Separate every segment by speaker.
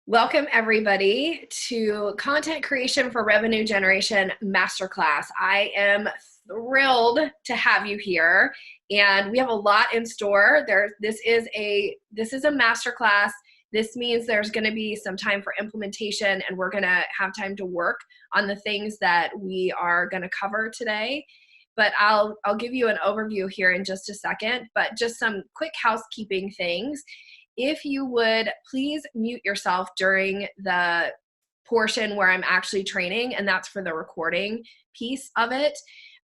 Speaker 1: Welcome everybody to Content Creation for Revenue Generation Masterclass. I am thrilled to have you here, and we have a lot in store. This is a masterclass. This means there's going to be some time for implementation, and we're going to have time to work on the things that we are going to cover today. But I'll give you an overview here in just a second, but just some quick housekeeping things. If you would please mute yourself during the portion where I'm actually training, and that's for the recording piece of it.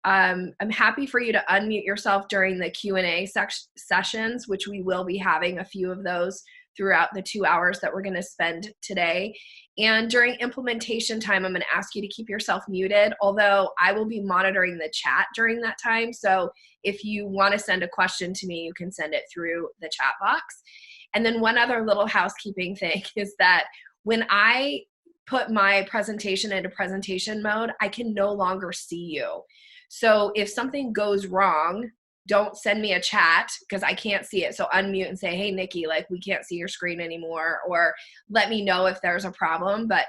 Speaker 1: I'm happy for you to unmute yourself during the Q&A sessions, which we will be having a few of those throughout the 2 hours that we're going to spend today. And during implementation time, I'm going to ask you to keep yourself muted, although I will be monitoring the chat during that time. So if you want to send a question to me, you can send it through the chat box. And then one other little housekeeping thing is that when I put my presentation into presentation mode, I can no longer see you. So if something goes wrong, don't send me a chat because I can't see it. So unmute and say, hey, Nikki, like we can't see your screen anymore, or let me know if there's a problem. But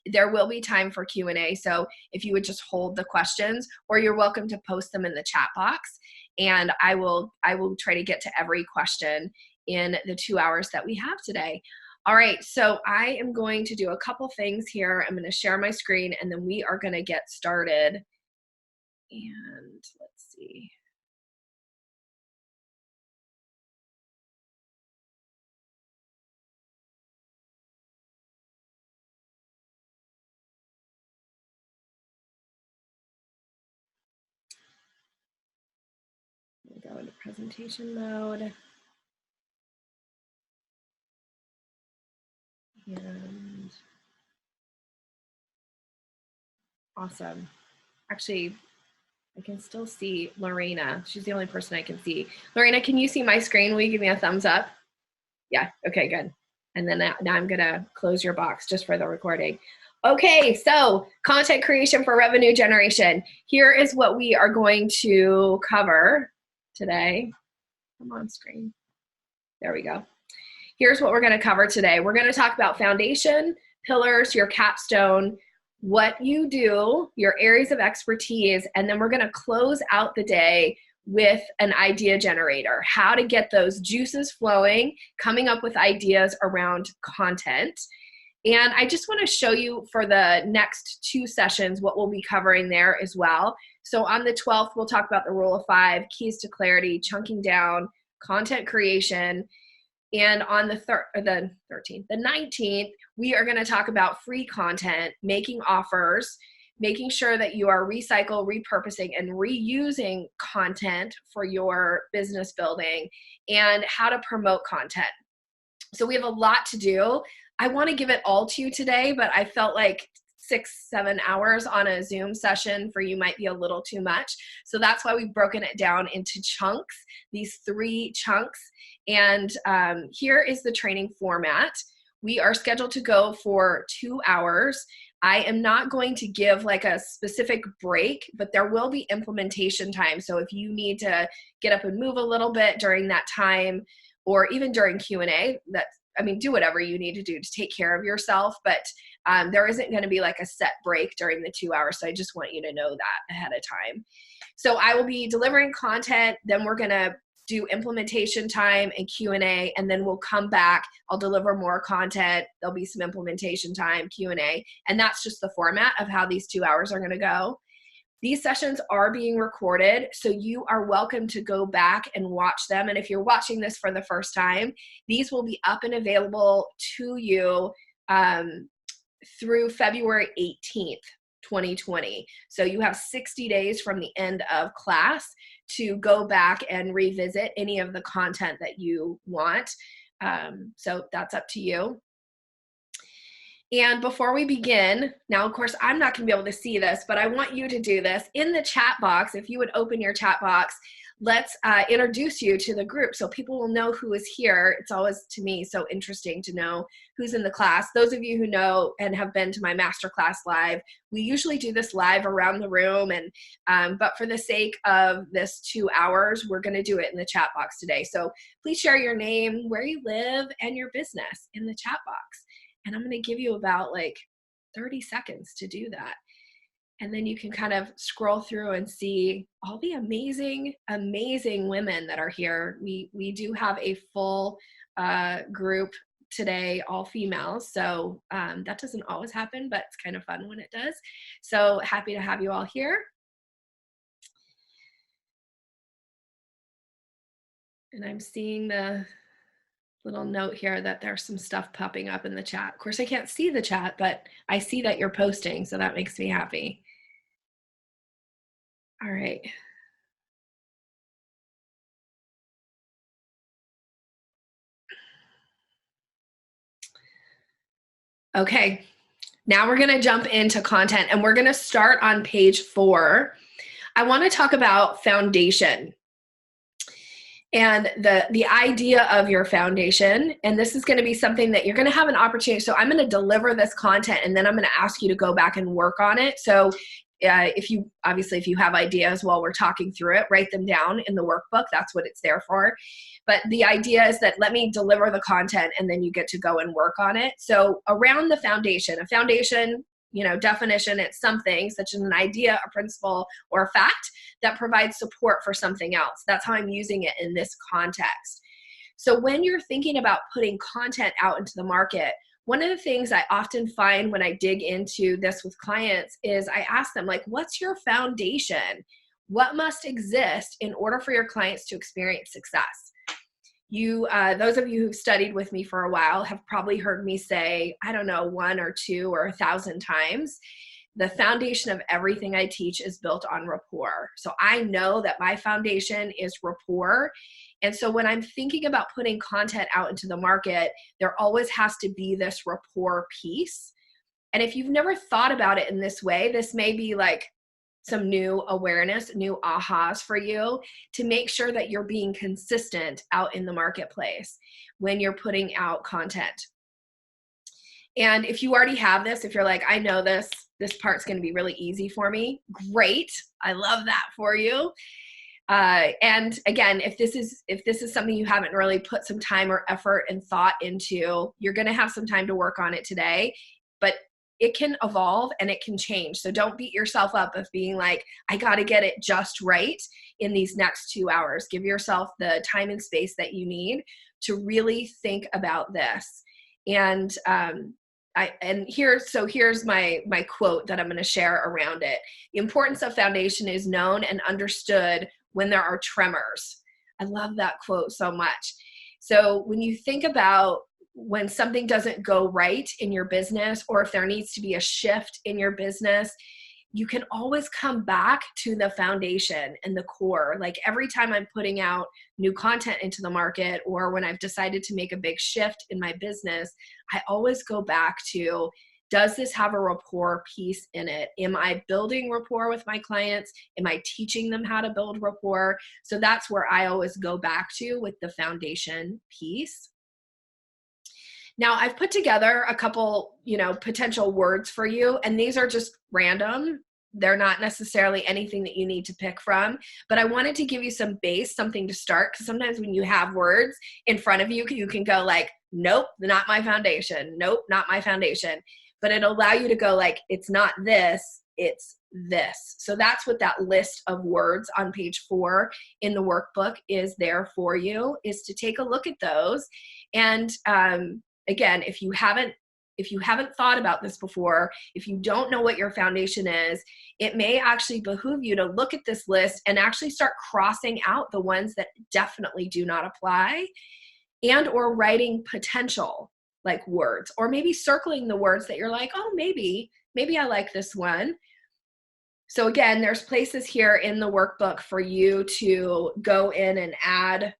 Speaker 1: there will be time for Q&A. So if you would just hold the questions, or you're welcome to post them in the chat box. And I will try to get to every question in the 2 hours that we have today. All right, so I am going to do a couple things here. I'm going to share my screen, and then we are going to get started. And let's see. Go into presentation mode. And awesome. Actually, I can still see Lorena. She's the only person I can see. Lorena, can you see my screen? Will you give me a thumbs up? Yeah, okay, good. And then now I'm gonna close your box just for the recording. Okay, so content creation for revenue generation. Here is what we are going to cover today. Come on, screen. There we go. Here's what we're going to cover today. We're going to talk about foundation, pillars, your capstone, what you do, your areas of expertise, and then we're going to close out the day with an idea generator, how to get those juices flowing, coming up with ideas around content. And I just want to show you for the next 2 sessions what we'll be covering there as well. So on the 12th, we'll talk about the rule of 5, keys to clarity, chunking down, content creation. And on the 19th, we are going to talk about free content, making offers, making sure that you are recycling, repurposing, and reusing content for your business building, and how to promote content. So we have a lot to do. I want to give it all to you today, but I felt like 6-7 hours on a Zoom session for you might be a little too much. So that's why we've broken it down into chunks, these 3 chunks. And here is the training format. We are scheduled to go for 2 hours. I am not going to give like a specific break, but there will be implementation time. So if you need to get up and move a little bit during that time, or even during Q&A, do whatever you need to do to take care of yourself, but there isn't going to be like a set break during the 2 hours. So I just want you to know that ahead of time. So I will be delivering content, then we're going to do implementation time and Q&A, and then we'll come back. I'll deliver more content. There'll be some implementation time, Q&A, and that's just the format of how these 2 hours are going to go. These sessions are being recorded, so you are welcome to go back and watch them. And if you're watching this for the first time, these will be up and available to you through February 18th, 2020. So you have 60 days from the end of class to go back and revisit any of the content that you want. So that's up to you. And before we begin, now, of course, I'm not going to be able to see this, but I want you to do this. In the chat box, if you would open your chat box, let's introduce you to the group so people will know who is here. It's always, to me, so interesting to know who's in the class. Those of you who know and have been to my Masterclass live, we usually do this live around the room, and but for the sake of this 2 hours, we're going to do it in the chat box today. So please share your name, where you live, and your business in the chat box. And I'm going to give you about like 30 seconds to do that. And then you can kind of scroll through and see all the amazing, amazing women that are here. We do have a full group today, all females. So that doesn't always happen, but it's kind of fun when it does. So happy to have you all here. And I'm seeing the little note here that there's some stuff popping up in the chat. Of course, I can't see the chat, but I see that you're posting, so that makes me happy. All right. Okay, now we're gonna jump into content and we're gonna start on page 4. I wanna talk about foundation and the idea of your foundation. And this is gonna be something that you're gonna have an opportunity. So I'm gonna deliver this content and then I'm gonna ask you to go back and work on it. So if you have ideas while we're talking through it, write them down in the workbook. That's what it's there for. But the idea is that let me deliver the content and then you get to go and work on it. So around the foundation, a foundation, definition, it's something such as an idea, a principle, or a fact that provides support for something else. That's how I'm using it in this context. So when you're thinking about putting content out into the market, one of the things I often find when I dig into this with clients is I ask them, like, what's your foundation? What must exist in order for your clients to experience success? Those of you who've studied with me for a while have probably heard me say, I don't know, 1 or 2 or 1,000 times, the foundation of everything I teach is built on rapport. So I know that my foundation is rapport. And so when I'm thinking about putting content out into the market, there always has to be this rapport piece. And if you've never thought about it in this way, this may be like some new awareness, new ahas for you to make sure that you're being consistent out in the marketplace when you're putting out content. And if you already have this, if you're like, I know this part's going to be really easy for me, great. I love that for you. And again, if this is something you haven't really put some time or effort and thought into, you're going to have some time to work on it today, but it can evolve and it can change. So don't beat yourself up of being like, I got to get it just right in these next 2 hours. Give yourself the time and space that you need to really think about this. And here's my quote that I'm going to share around it. The importance of foundation is known and understood when there are tremors. I love that quote so much. So when you think about when something doesn't go right in your business, or if there needs to be a shift in your business, you can always come back to the foundation and the core. Like every time I'm putting out new content into the market, or when I've decided to make a big shift in my business, I always go back to, does this have a rapport piece in it? Am I building rapport with my clients? Am I teaching them how to build rapport? So that's where I always go back to with the foundation piece. Now I've put together a couple, potential words for you, and these are just random. They're not necessarily anything that you need to pick from, but I wanted to give you some base, something to start, because sometimes when you have words in front of you, you can go like, nope, not my foundation. Nope, not my foundation. But it'll allow you to go like, it's not this, it's this. So that's what that list of words on page 4 in the workbook is there for you, is to take a look at those. And again, if you haven't thought about this before, if you don't know what your foundation is, it may actually behoove you to look at this list and actually start crossing out the ones that definitely do not apply, and or writing potential like words, or maybe circling the words that you're like, oh, maybe I like this one. So again, there's places here in the workbook for you to go in and add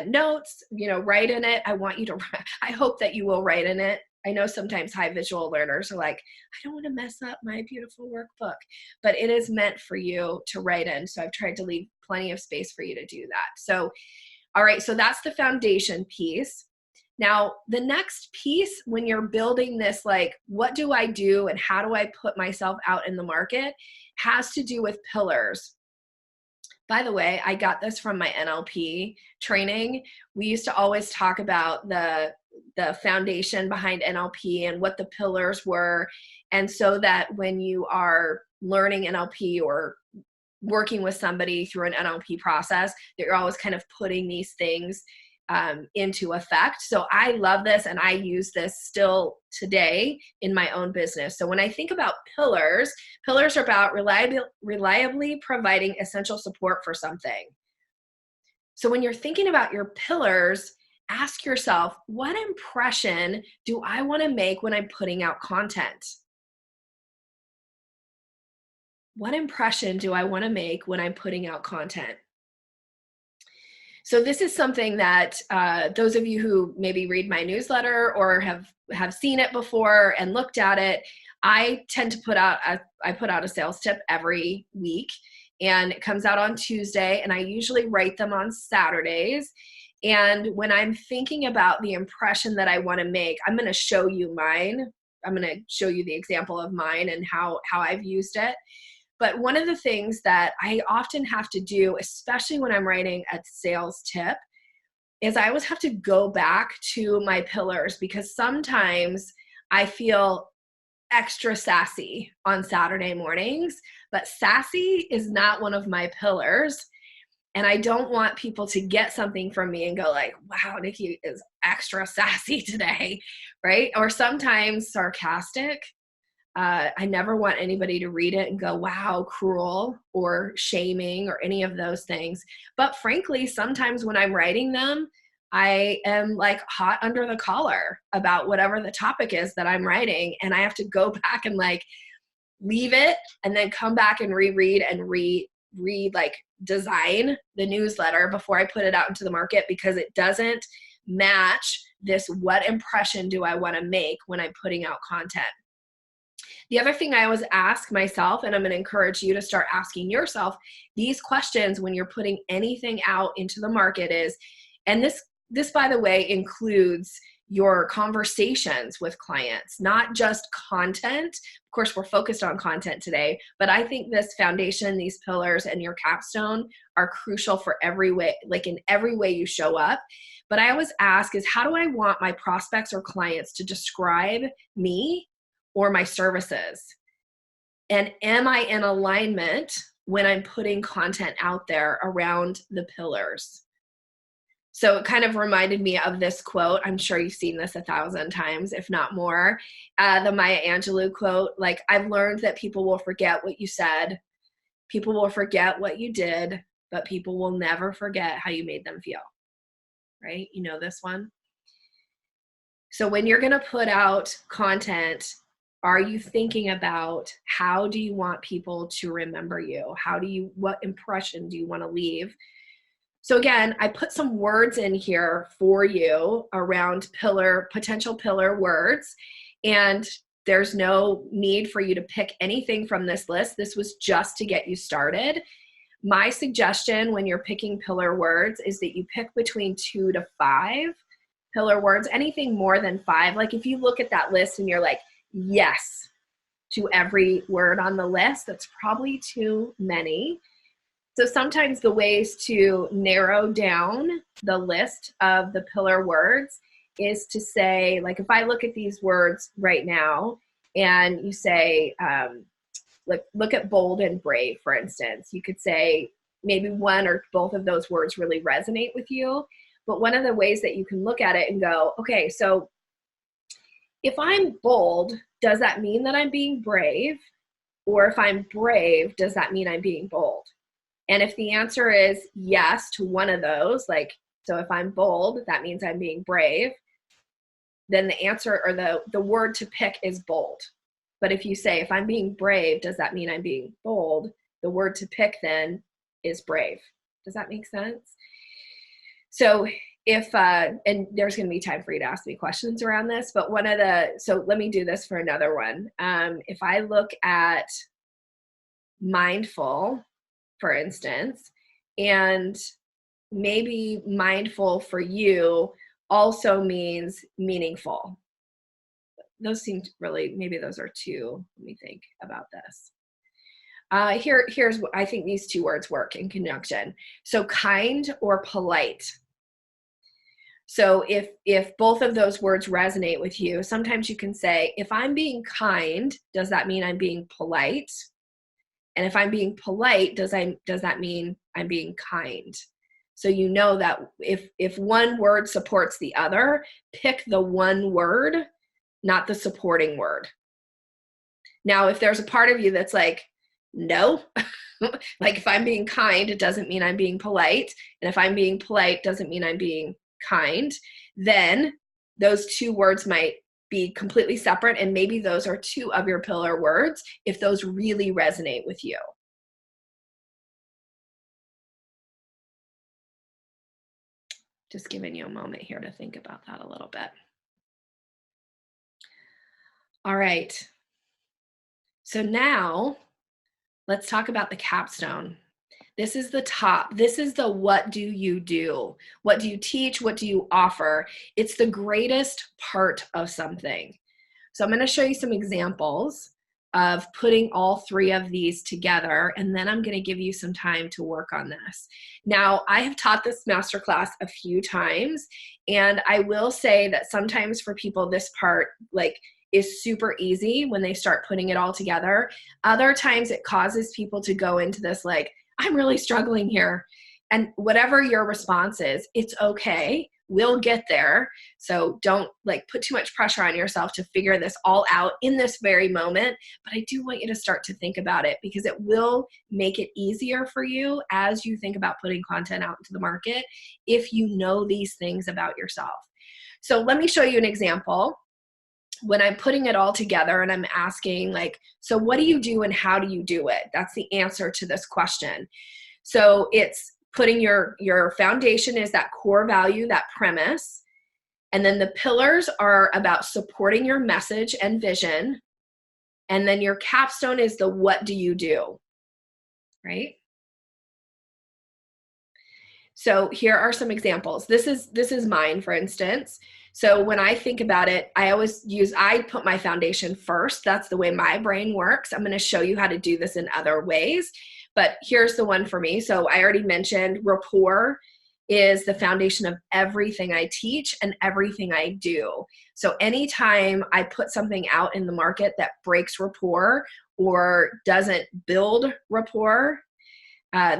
Speaker 1: notes, write in it. I hope that you will write in it. I know sometimes high visual learners are like, I don't want to mess up my beautiful workbook, but it is meant for you to write in. So I've tried to leave plenty of space for you to do that. So, all right, so that's the foundation piece. Now, the next piece, when you're building this, like, what do I do and how do I put myself out in the market, has to do with pillars. By the way, I got this from my NLP training. We used to always talk about the the foundation behind NLP and what the pillars were. And so that when you are learning NLP or working with somebody through an NLP process, that you're always kind of putting these things into effect. So I love this, and I use this still today in my own business. So when I think about pillars, pillars are about reliably providing essential support for something. So when you're thinking about your pillars, ask yourself, what impression do I want to make when I'm putting out content? What impression do I want to make when I'm putting out content? So this is something that those of you who maybe read my newsletter or have seen it before and looked at it, I tend to put out a sales tip every week, and it comes out on Tuesday, and I usually write them on Saturdays. And when I'm thinking about the impression that I want to make, I'm going to show you mine. I'm going to show you the example of mine and how I've used it. But one of the things that I often have to do, especially when I'm writing a sales tip, is I always have to go back to my pillars, because sometimes I feel extra sassy on Saturday mornings, but sassy is not one of my pillars. And I don't want people to get something from me and go like, wow, Nikki is extra sassy today, right? Or sometimes sarcastic. I never want anybody to read it and go, wow, cruel or shaming or any of those things. But frankly, sometimes when I'm writing them, I am like hot under the collar about whatever the topic is that I'm writing. And I have to go back and like leave it and then come back and reread and read like design the newsletter before I put it out into the market, because it doesn't match this, what impression do I want to make when I'm putting out content. The other thing I always ask myself, and I'm going to encourage you to start asking yourself these questions when you're putting anything out into the market is, and this by the way includes your conversations with clients, not just content. Of course, we're focused on content today, but I think this foundation, these pillars, and your capstone are crucial for every way, like in every way you show up. But I always ask is, how do I want my prospects or clients to describe me or my services? And am I in alignment when I'm putting content out there around the pillars? So it kind of reminded me of this quote. I'm sure you've seen this 1,000 times, if not more. The Maya Angelou quote, like, I've learned that people will forget what you said, people will forget what you did, but people will never forget how you made them feel. Right? You know this one? So when you're going to put out content, are you thinking about how do you want people to remember you? What impression do you want to leave? So again, I put some words in here for you around potential pillar words, and there's no need for you to pick anything from this list. This was just to get you started. My suggestion when you're picking pillar words is that you pick between 2 to 5 pillar words, anything more than 5. Like if you look at that list and you're like, yes to every word on the list, that's probably too many. So sometimes the ways to narrow down the list of the pillar words is to say, like if I look at these words right now and you say, look at bold and brave, for instance, you could say maybe one or both of those words really resonate with you. But one of the ways that you can look at it and go, okay, so if I'm bold, does that mean that I'm being brave? Or if I'm brave, does that mean I'm being bold? And if the answer is yes to one of those, like, so if I'm bold, that means I'm being brave, then the answer or the word to pick is bold. But if you say, if I'm being brave, does that mean I'm being bold? The word to pick then is brave. Does that make sense? So if, and there's going to be time for you to ask me questions around this, but so let me do this for another one. If I look at mindful, for instance, and maybe mindful for you also means meaningful. Those seem really, maybe those are two. Let me think about this. Here's what I think these two words work in conjunction. So kind or polite. So if both of those words resonate with you, sometimes you can say, if I'm being kind, does that mean I'm being polite? And if I'm being polite, does that mean I'm being kind? So you know that if one word supports the other, pick the one word, not the supporting word. Now, if there's a part of you that's like, no, like if I'm being kind, it doesn't mean I'm being polite. And if I'm being polite, doesn't mean I'm being kind, then those two words might be completely separate. And maybe those are two of your pillar words if those really resonate with you. Just giving you a moment here to think about that a little bit. All right. So now let's talk about the capstone. This is the top. This is the what do you do? What do you teach? What do you offer? It's the greatest part of something. So I'm going to show you some examples of putting all three of these together, and then I'm going to give you some time to work on this. Now, I have taught this masterclass a few times, and I will say that sometimes for people, this part is super easy when they start putting it all together. Other times it causes people to go into this I'm really struggling here. And whatever your response is, it's okay. We'll get there. So don't put too much pressure on yourself to figure this all out in this very moment. But I do want you to start to think about it, because it will make it easier for you as you think about putting content out into the market if you know these things about yourself. So let me show you an example. When I'm putting it all together and I'm asking so what do you do and how do you do it? That's the answer to this question. So it's putting your foundation is that core value, that premise. And then the pillars are about supporting your message and vision. And then your capstone is the what do you do, right? So here are some examples. This is mine, for instance. So when I think about it, I put my foundation first. That's the way my brain works. I'm going to show you how to do this in other ways, but here's the one for me. So I already mentioned rapport is the foundation of everything I teach and everything I do. So anytime I put something out in the market that breaks rapport or doesn't build rapport,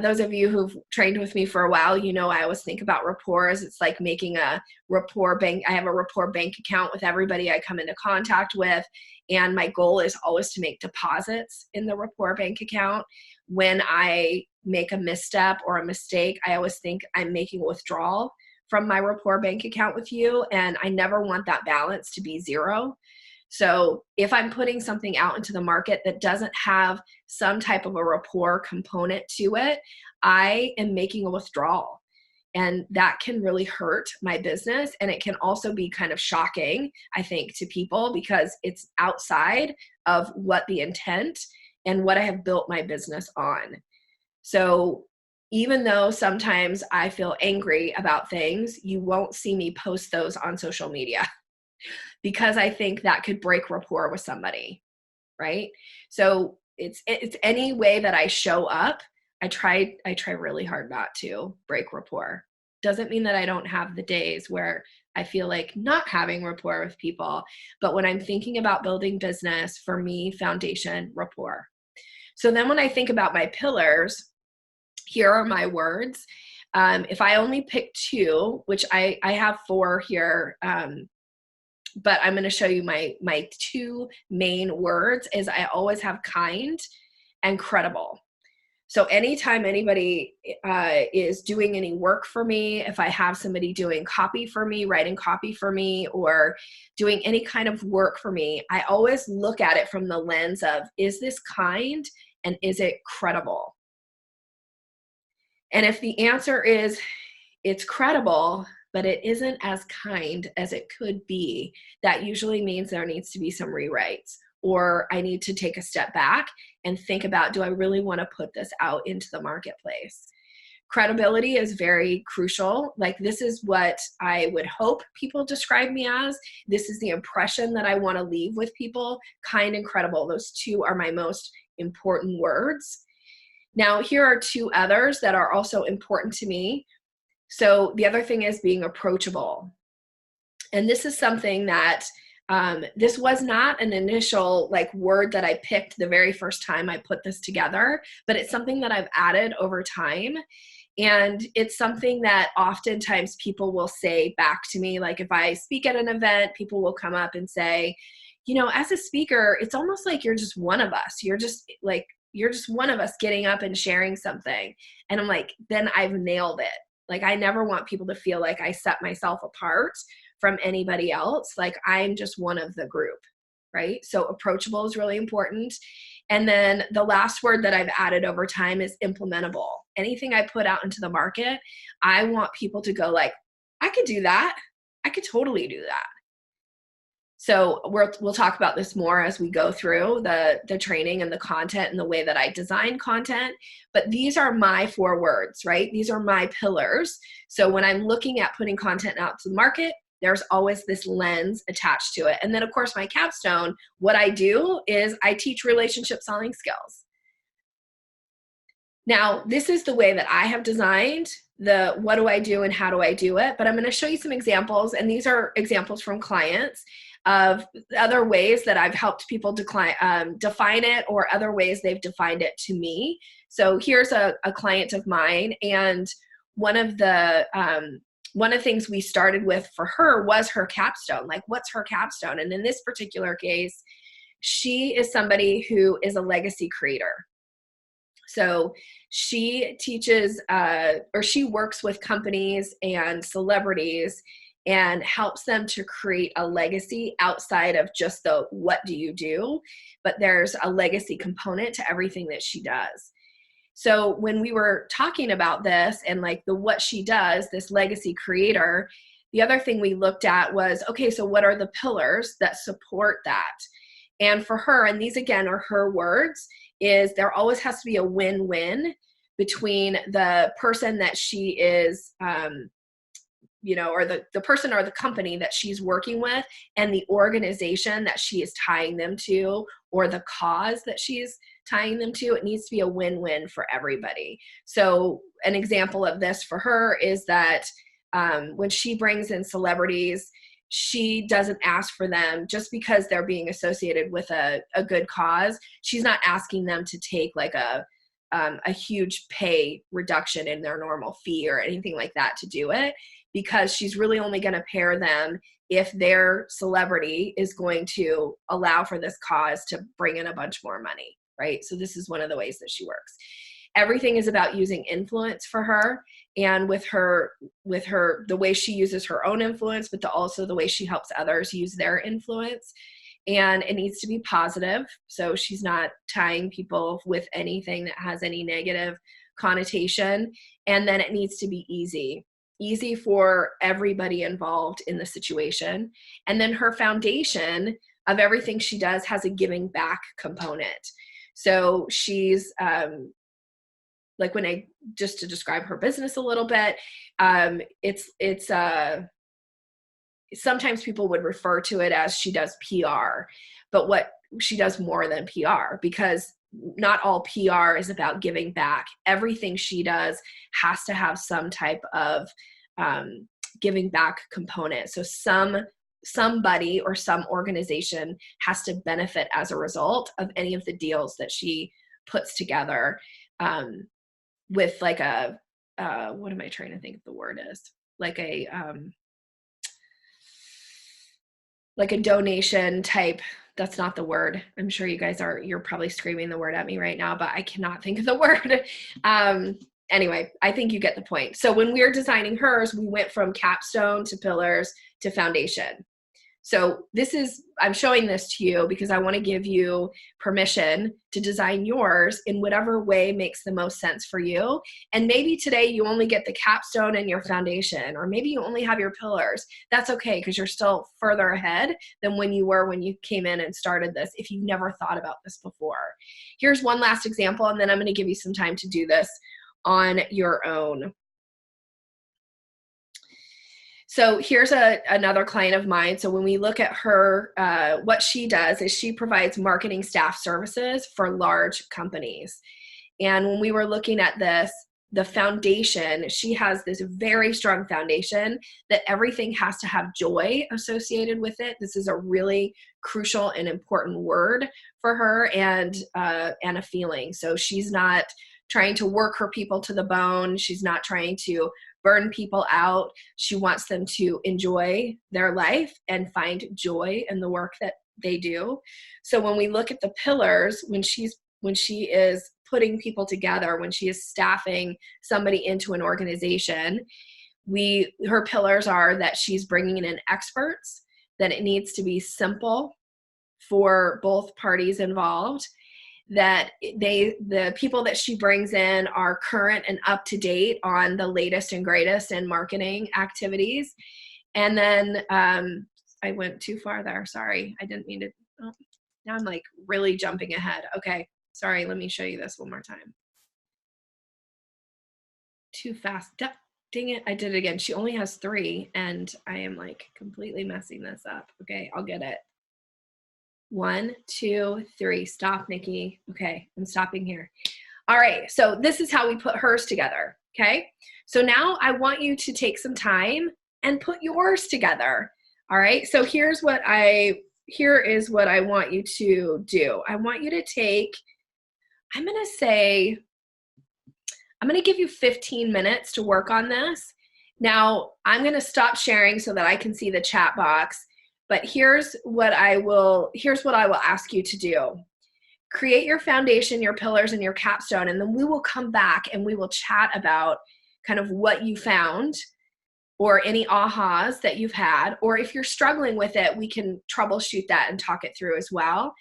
Speaker 1: those of you who've trained with me for a while, I always think about rapport as it's like making a rapport bank. I have a rapport bank account with everybody I come into contact with. And my goal is always to make deposits in the rapport bank account. When I make a misstep or a mistake, I always think I'm making a withdrawal from my rapport bank account with you. And I never want that balance to be zero. So if I'm putting something out into the market that doesn't have some type of a rapport component to it, I am making a withdrawal. And that can really hurt my business. And it can also be kind of shocking, I think, to people because it's outside of what the intent and what I have built my business on. So even though sometimes I feel angry about things, you won't see me post those on social media. Because I think that could break rapport with somebody, right? So it's any way that I show up, I try really hard not to break rapport. Doesn't mean that I don't have the days where I feel like not having rapport with people, but when I'm thinking about building business, for me, foundation, rapport. So then when I think about my pillars, here are my words. If I only pick two, which I have four here, but I'm going to show you my two main words is I always have kind and credible. So anytime anybody is doing any work for me, if I have somebody doing copy for me, writing copy for me, or doing any kind of work for me, I always look at it from the lens of, is this kind and is it credible? And if the answer is it's credible, but it isn't as kind as it could be, that usually means there needs to be some rewrites, or I need to take a step back and think about, do I really want to put this out into the marketplace? Credibility is very crucial. This is what I would hope people describe me as. This is the impression that I want to leave with people. Kind and credible. Those two are my most important words. Now, here are two others that are also important to me. So the other thing is being approachable. And this is something that this was not an initial like word that I picked the very first time I put this together, but it's something that I've added over time. And it's something that oftentimes people will say back to me. Like if I speak at an event, people will come up and say, you know, as a speaker, it's almost like you're just one of us. You're just one of us getting up and sharing something. And I'm like, then I've nailed it. Like I never want people to feel like I set myself apart from anybody else. Like I'm just one of the group, right? So approachable is really important. And then the last word that I've added over time is implementable. Anything I put out into the market, I want people to go like, I could do that. I could totally do that. So we'll talk about this more as we go through the training and the content and the way that I design content. But these are my 4 words, right? These are my pillars. So when I'm looking at putting content out to the market, there's always this lens attached to it. And then of course my capstone, what I do is I teach relationship selling skills. Now, this is the way that I have designed the what do I do and how do I do it, but I'm going to show you some examples, and these are examples from clients of other ways that I've helped people define it, or other ways they've defined it to me. So here's a client of mine, and one of the things we started with for her was her capstone. Like, what's her capstone? And in this particular case, she is somebody who is a legacy creator. So she teaches or she works with companies and celebrities and helps them to create a legacy outside of just the what do you do, but there's a legacy component to everything that she does. So when we were talking about this and like the what she does, this legacy creator, the other thing we looked at was, okay, so what are the pillars that support that? And for her, and these again are her words, is there always has to be a win-win between the person that she is, or the person or the company that she's working with and the organization that she is tying them to, or the cause that she's tying them to. It needs to be a win-win for everybody. So an example of this for her is that when she brings in celebrities, she doesn't ask for them just because they're being associated with a good cause. She's not asking them to take like a huge pay reduction in their normal fee or anything like that to do it, because she's really only going to pair them if their celebrity is going to allow for this cause to bring in a bunch more money, right? So this is one of the ways that she works. Everything is about using influence for her, and with her, the way she uses her own influence, but also the way she helps others use their influence. And it needs to be positive. So she's not tying people with anything that has any negative connotation. And then it needs to be easy for everybody involved in the situation. And then her foundation of everything she does has a giving back component. So she's, like just to describe her business a little bit, it's sometimes people would refer to it as she does PR, but what she does more than PR, because not all PR is about giving back. Everything she does has to have some type of giving back component. So somebody or some organization has to benefit as a result of any of the deals that she puts together, with like a, what am I trying to think of the word is? Like a donation type. That's not the word. I'm sure you guys you're probably screaming the word at me right now, but I cannot think of the word. Anyway, I think you get the point. So when we were designing hers, we went from capstone to pillars to foundation. So I'm showing this to you because I want to give you permission to design yours in whatever way makes the most sense for you. And maybe today you only get the capstone and your foundation, or maybe you only have your pillars. That's okay, because you're still further ahead than when you were when you came in and started this, if you've never thought about this before. Here's one last example, and then I'm going to give you some time to do this on your own. So here's another client of mine. So when we look at her, what she does is she provides marketing staff services for large companies. And when we were looking at this, the foundation, she has this very strong foundation that everything has to have joy associated with it. This is a really crucial and important word for her, and a feeling. So she's not trying to work her people to the bone. She's not trying to burn people out. She wants them to enjoy their life and find joy in the work that they do. So when we look at the pillars, when she is putting people together, when she is staffing somebody into an organization, her pillars are that she's bringing in experts, that it needs to be simple for both parties involved, that the people that she brings in are current and up to date on the latest and greatest in marketing activities. And then I went too far there. Sorry, I didn't mean to. Oh, now I'm like really jumping ahead. Okay, sorry, let me show you this one more time. Too fast. Dang it, I did it again. She only has 3, and I am like completely messing this up. Okay, I'll get it. 1, 2, 3. Stop, Nikki. Okay, I'm stopping here. All right, so this is how we put hers together, okay? So now I want you to take some time and put yours together, all right? So here is what I want you to do. I want you to take, I'm gonna give you 15 minutes to work on this. Now, I'm gonna stop sharing so that I can see the chat box. But here's what I will ask you to do. Create your foundation, your pillars, and your capstone, and then we will come back and we will chat about kind of what you found or any ahas that you've had, or if you're struggling with it, we can troubleshoot that and talk it through as well.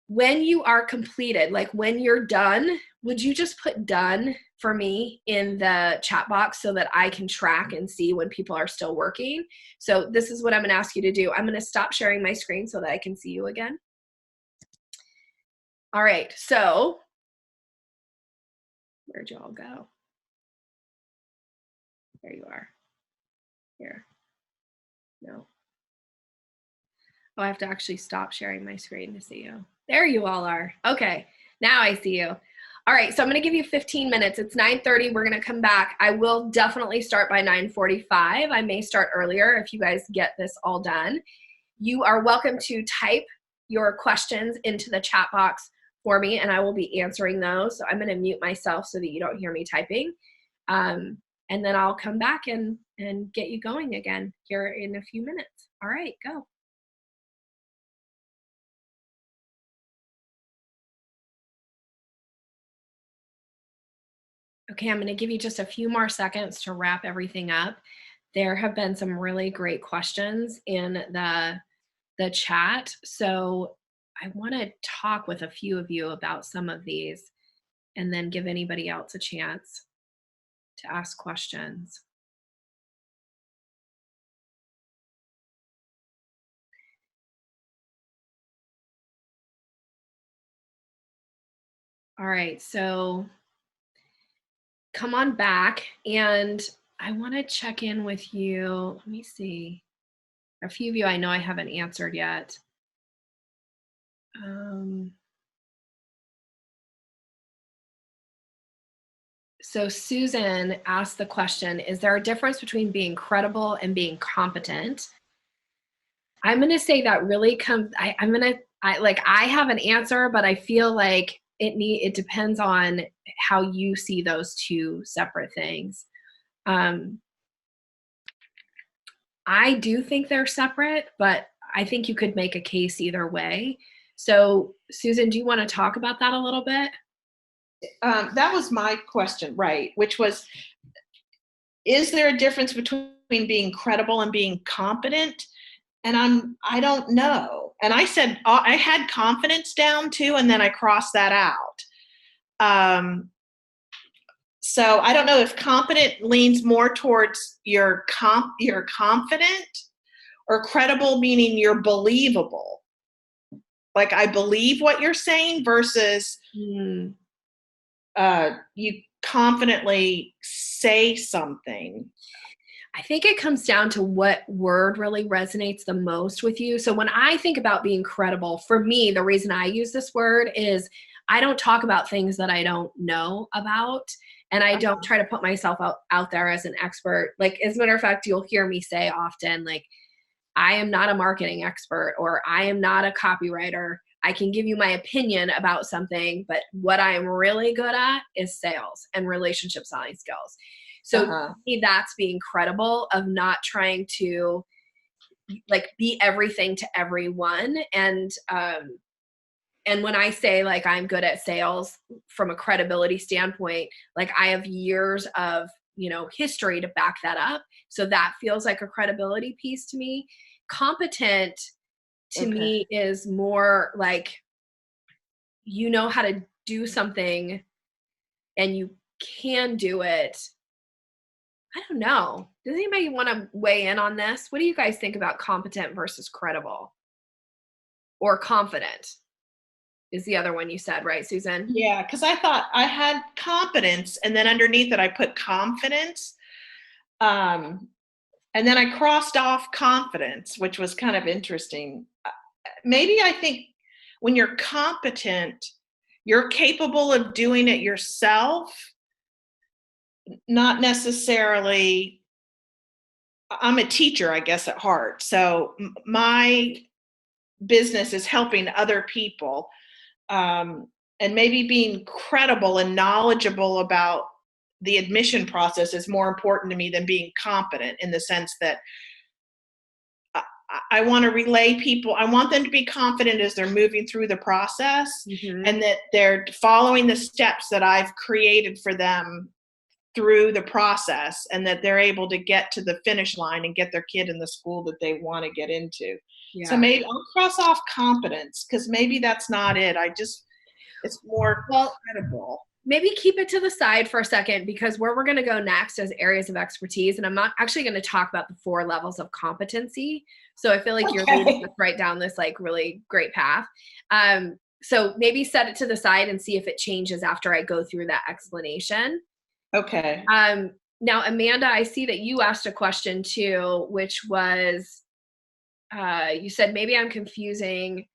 Speaker 1: When you are completed, like when you're done, would you just put done for me in the chat box so that I can track and see when people are still working? So this is what I'm going to ask you to do. I'm going to stop sharing my screen so that I can see you again. All right, so where'd you all go? There you are. Here. No. Oh, I have to actually stop sharing my screen to see you. There you all are. Okay, now I see you. All right, so I'm gonna give you 15 minutes. It's 9:30, we're gonna come back. I will definitely start by 9:45. I may start earlier if you guys get this all done. You are welcome to type your questions into the chat box for me, and I will be answering those. So I'm gonna mute myself so that you don't hear me typing. And then I'll come back and get you going again here in a few minutes. All right, go. Okay, I'm going to give you just a few more seconds to wrap everything up. There have been some really great questions in the chat, so I want to talk with a few of you about some of these and then give anybody else a chance to ask questions. All right, so come on back, and I want to check in with you. Let me see. A few of you I know I haven't answered yet. So Susan asked the question, is there a difference between being credible and being competent? I'm going to say that really comes, I have an answer, but I feel like it depends on how you see those two separate things. I do think they're separate, but I think you could make a case either way. So Susan, do you want to talk about that a little bit?
Speaker 2: That was my question, right? Which was, is there a difference between being credible and being competent? And I don't know. And I said, I had confidence down too, and then I crossed that out. So I don't know if competent leans more towards you're confident, or credible meaning you're believable. Like I believe what you're saying versus you confidently say something.
Speaker 1: I think it comes down to what word really resonates the most with you. So when I think about being credible, for me, the reason I use this word is I don't talk about things that I don't know about. And I don't try to put myself out there as an expert. Like, as a matter of fact, you'll hear me say often, like, I am not a marketing expert, or I am not a copywriter. I can give you my opinion about something, but what I'm really good at is sales and relationship selling skills. So to me, that's being credible, of not trying to like be everything to everyone. And when I say like I'm good at sales from a credibility standpoint, like I have years of, history to back that up. So that feels like a credibility piece to me. Competent to me is more like, you know how to do something and you can do it. I don't know. Does anybody want to weigh in on this? What do you guys think about competent versus credible? Or confident is the other one you said, right, Susan?
Speaker 2: Yeah, because I thought I had competence, and then underneath it I put confidence. And then I crossed off confidence, which was kind of interesting. Maybe I think when you're competent, you're capable of doing it yourself, not necessarily. I'm a teacher, I guess, at heart. So my business is helping other people. And maybe being credible and knowledgeable about the admission process is more important to me than being competent, in the sense that I want to relay people. I want them to be confident as they're moving through the process, and that they're following the steps that I've created for them through the process, and that they're able to get to the finish line and get their kid in the school that they want to get into. Yeah. So maybe I'll cross off competence, because maybe that's not it. It's more credible.
Speaker 1: Maybe keep it to the side for a second, because where we're going to go next is areas of expertise. And I'm not actually going to talk about the 4 levels of competency. So I feel like you're leading us right down this like really great path. So maybe set it to the side and see if it changes after I go through that explanation.
Speaker 2: Okay.
Speaker 1: Now, Amanda, I see that you asked a question too, which was, you said, maybe I'm confusing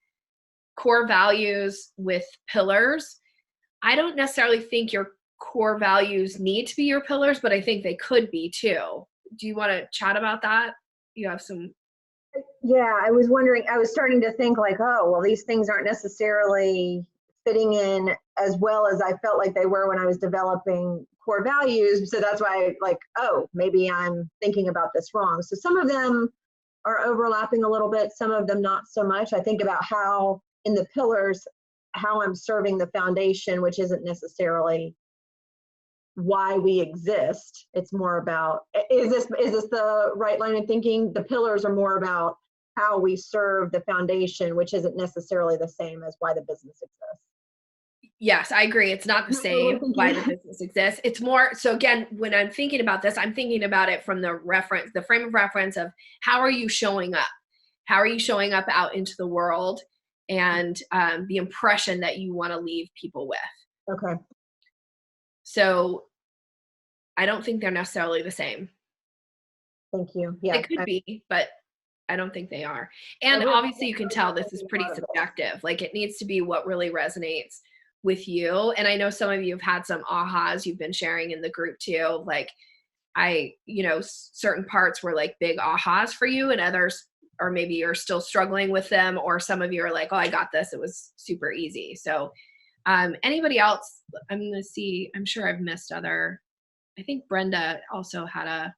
Speaker 1: core values with pillars. I don't necessarily think your core values need to be your pillars, but I think they could be too. Do you want to chat about that? You have some.
Speaker 3: Yeah, I was wondering, I was starting to think like, oh, well, these things aren't necessarily fitting in as well as I felt like they were when I was developing core values. So that's why maybe I'm thinking about this wrong. So some of them are overlapping a little bit, some of them not so much. I think about how in the pillars, how I'm serving the foundation, which isn't necessarily why we exist. It's more about, is this the right line of thinking? The pillars are more about how we serve the foundation, which isn't necessarily the same as why the business exists.
Speaker 1: Yes, I agree. It's not the same why the business exists. It's more, so again, when I'm thinking about this, I'm thinking about it from the frame of reference of how are you showing up? How are you showing up out into the world, and the impression that you want to leave people with?
Speaker 3: Okay.
Speaker 1: So I don't think they're necessarily the same.
Speaker 3: Thank you. Yeah.
Speaker 1: They could be, but I don't think they are. And obviously you can tell this is pretty subjective. Like, it needs to be what really resonates with you. And I know some of you have had some ahas you've been sharing in the group too. Like certain parts were like big ahas for you, and others, or maybe you're still struggling with them, or some of you are like, oh, I got this. It was super easy. So anybody else, I'm going to see, I'm sure I've missed other, I think Brenda also had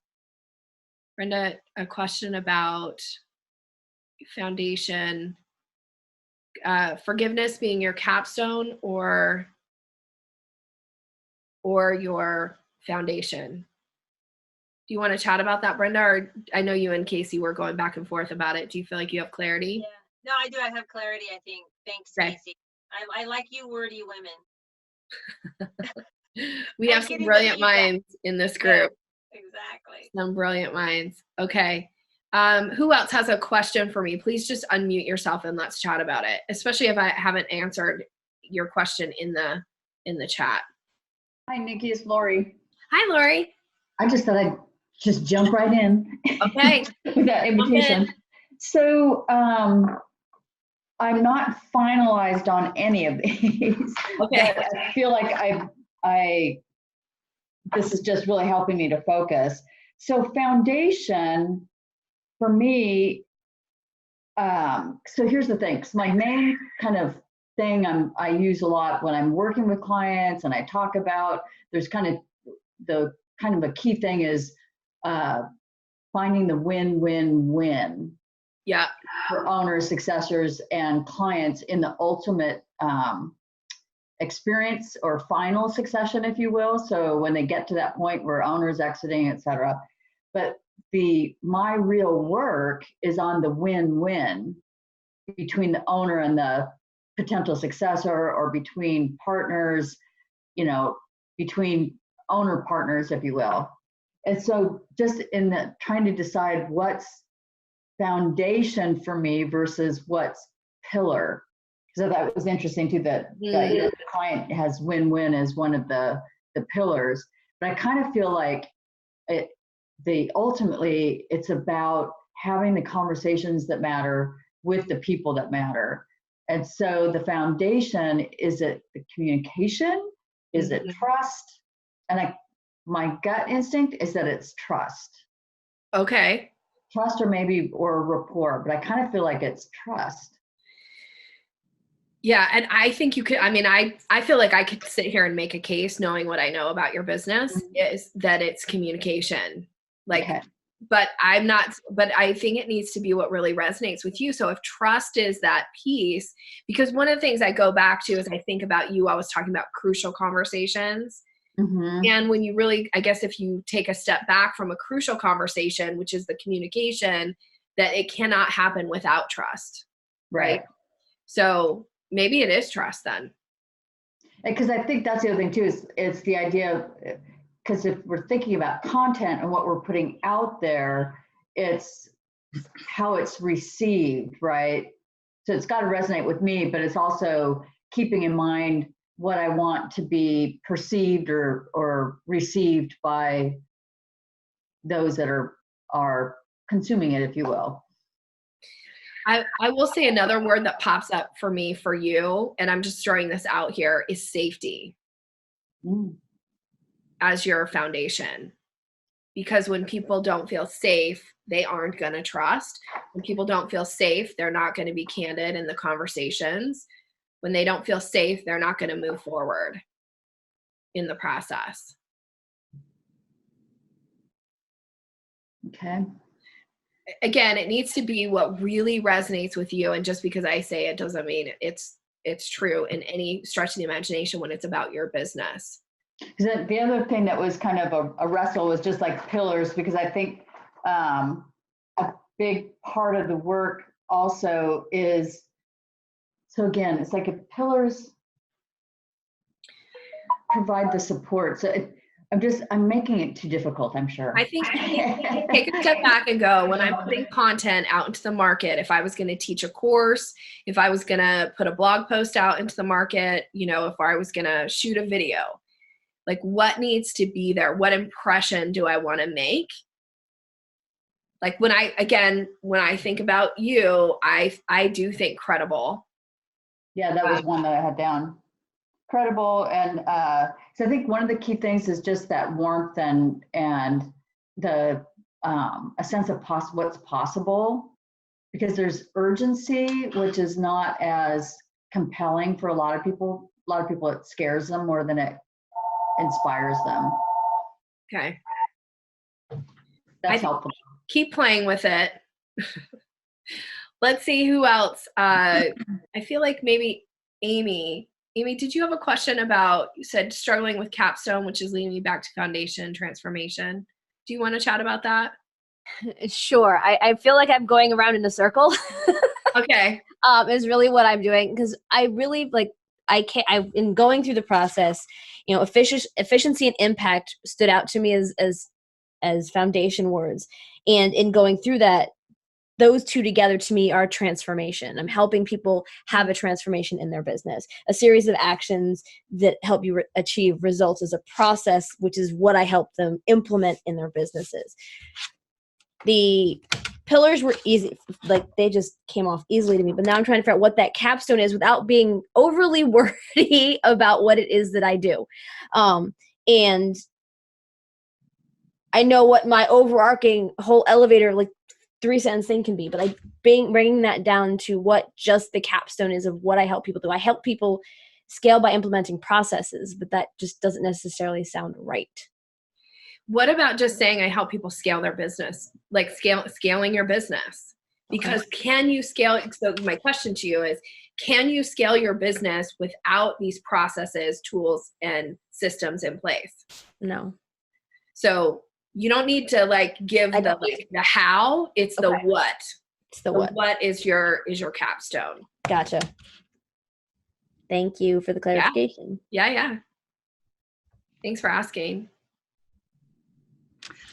Speaker 1: a question about foundation, forgiveness being your capstone or your foundation. Do you want to chat about that, Brenda? Or I know you and Casey were going back and forth about it. Do you feel like you have clarity?
Speaker 4: Yeah. No, I do. I have clarity, I think. Thanks, Casey. I like you wordy women.
Speaker 1: We have some brilliant minds in this group.
Speaker 4: Yeah, exactly.
Speaker 1: Some brilliant minds. Okay. Who else has a question for me? Please just unmute yourself and let's chat about it, especially if I haven't answered your question in the chat.
Speaker 5: Hi, Nikki. It's Lori.
Speaker 1: Hi, Lori.
Speaker 5: I just thought I'd just jump right in.
Speaker 1: Okay.
Speaker 5: With that invitation. So I'm not finalized on any of these.
Speaker 1: Okay.
Speaker 5: But I feel like this is just really helping me to focus. So foundation for me, so here's the thing. So my main kind of thing I use a lot when I'm working with clients and I talk about, there's kind of a key thing is finding the win-win-win.
Speaker 1: Yeah.
Speaker 5: For owners, successors, and clients in the ultimate experience or final succession, if you will. So when they get to that point where owners exiting, et cetera. But my real work is on the win-win between the owner and the potential successor, or between partners, between owner partners, if you will. And so just in the trying to decide what's foundation for me versus what's pillar. So that was interesting too, that the client has win-win as one of the pillars. But I kind of feel like ultimately it's about having the conversations that matter with the people that matter. And so the foundation, is it the communication? Is it trust? And my gut instinct is that it's trust.
Speaker 1: Okay.
Speaker 5: Trust or rapport, but I kind of feel like it's trust.
Speaker 1: Yeah. And I think you could, I feel like I could sit here and make a case, knowing what I know about your business, is that it's communication.
Speaker 5: Okay.
Speaker 1: But I think it needs to be what really resonates with you. So if trust is that piece, because one of the things I go back to is I think about you, I was talking about crucial conversations.
Speaker 5: Mm-hmm.
Speaker 1: And when you really, I guess if you take a step back from a crucial conversation, which is the communication, that it cannot happen without trust. Right? So maybe it is trust then.
Speaker 5: Because I think that's the other thing too, is it's the idea of, because if we're thinking about content and what we're putting out there, it's how it's received, right? So it's got to resonate with me, but it's also keeping in mind what I want to be perceived or received by those that are consuming it, if you will.
Speaker 1: I will say another word that pops up for me, for you, and I'm just throwing this out here, is safety as your foundation. Because when people don't feel safe, they aren't going to trust. When people don't feel safe, they're not going to be candid in the conversations. When they don't feel safe, they're not going to move forward in the process.
Speaker 5: Okay.
Speaker 1: Again, it needs to be what really resonates with you. And just because I say it doesn't mean it's true in any stretch of the imagination when it's about your business.
Speaker 5: The other thing that was kind of a wrestle was just like pillars, because I think a big part of the work also is, so again, it's like if pillars provide the support. So I'm making it too difficult, I'm sure.
Speaker 1: I think take a step back and go, when I'm putting content out into the market, if I was going to teach a course, if I was going to put a blog post out into the market, if I was going to shoot a video, like what needs to be there? What impression do I want to make? Like when I think about you, I do think credible.
Speaker 5: Yeah, that was one that I had down. Credible. And so I think one of the key things is just that warmth and the a sense of what's possible, because there's urgency, which is not as compelling for a lot of people. A lot of people, it scares them more than it inspires them.
Speaker 1: Okay.
Speaker 5: That's helpful.
Speaker 1: Keep playing with it. Let's see who else. I feel like maybe Amy. Amy, did you have a question about, you said struggling with capstone, which is leading me back to foundation transformation. Do you want to chat about that?
Speaker 6: Sure. I feel like I'm going around in a circle.
Speaker 1: Okay.
Speaker 6: Is really what I'm doing, because I really in going through the process, efficiency and impact stood out to me as foundation words. And in going through that, those two together to me are transformation. I'm helping people have a transformation in their business. A series of actions that help you achieve results as a process, which is what I help them implement in their businesses. The pillars were easy, like they just came off easily to me. But now I'm trying to figure out what that capstone is without being overly wordy about what it is that I do. And I know what my overarching whole elevator, like 3-sentence thing can be, but like bringing that down to what just the capstone is of what I help people do. I help people scale by implementing processes, but that just doesn't necessarily sound right.
Speaker 1: What about just saying I help people scale their business, like scaling your business? Because can you scale? So my question to you is, can you scale your business without these processes, tools, and systems in place?
Speaker 6: No.
Speaker 1: So you don't need to like give the how, it's the what.
Speaker 6: It's the what.
Speaker 1: What is your capstone.
Speaker 6: Gotcha. Thank you for the clarification.
Speaker 1: Yeah. Thanks for asking.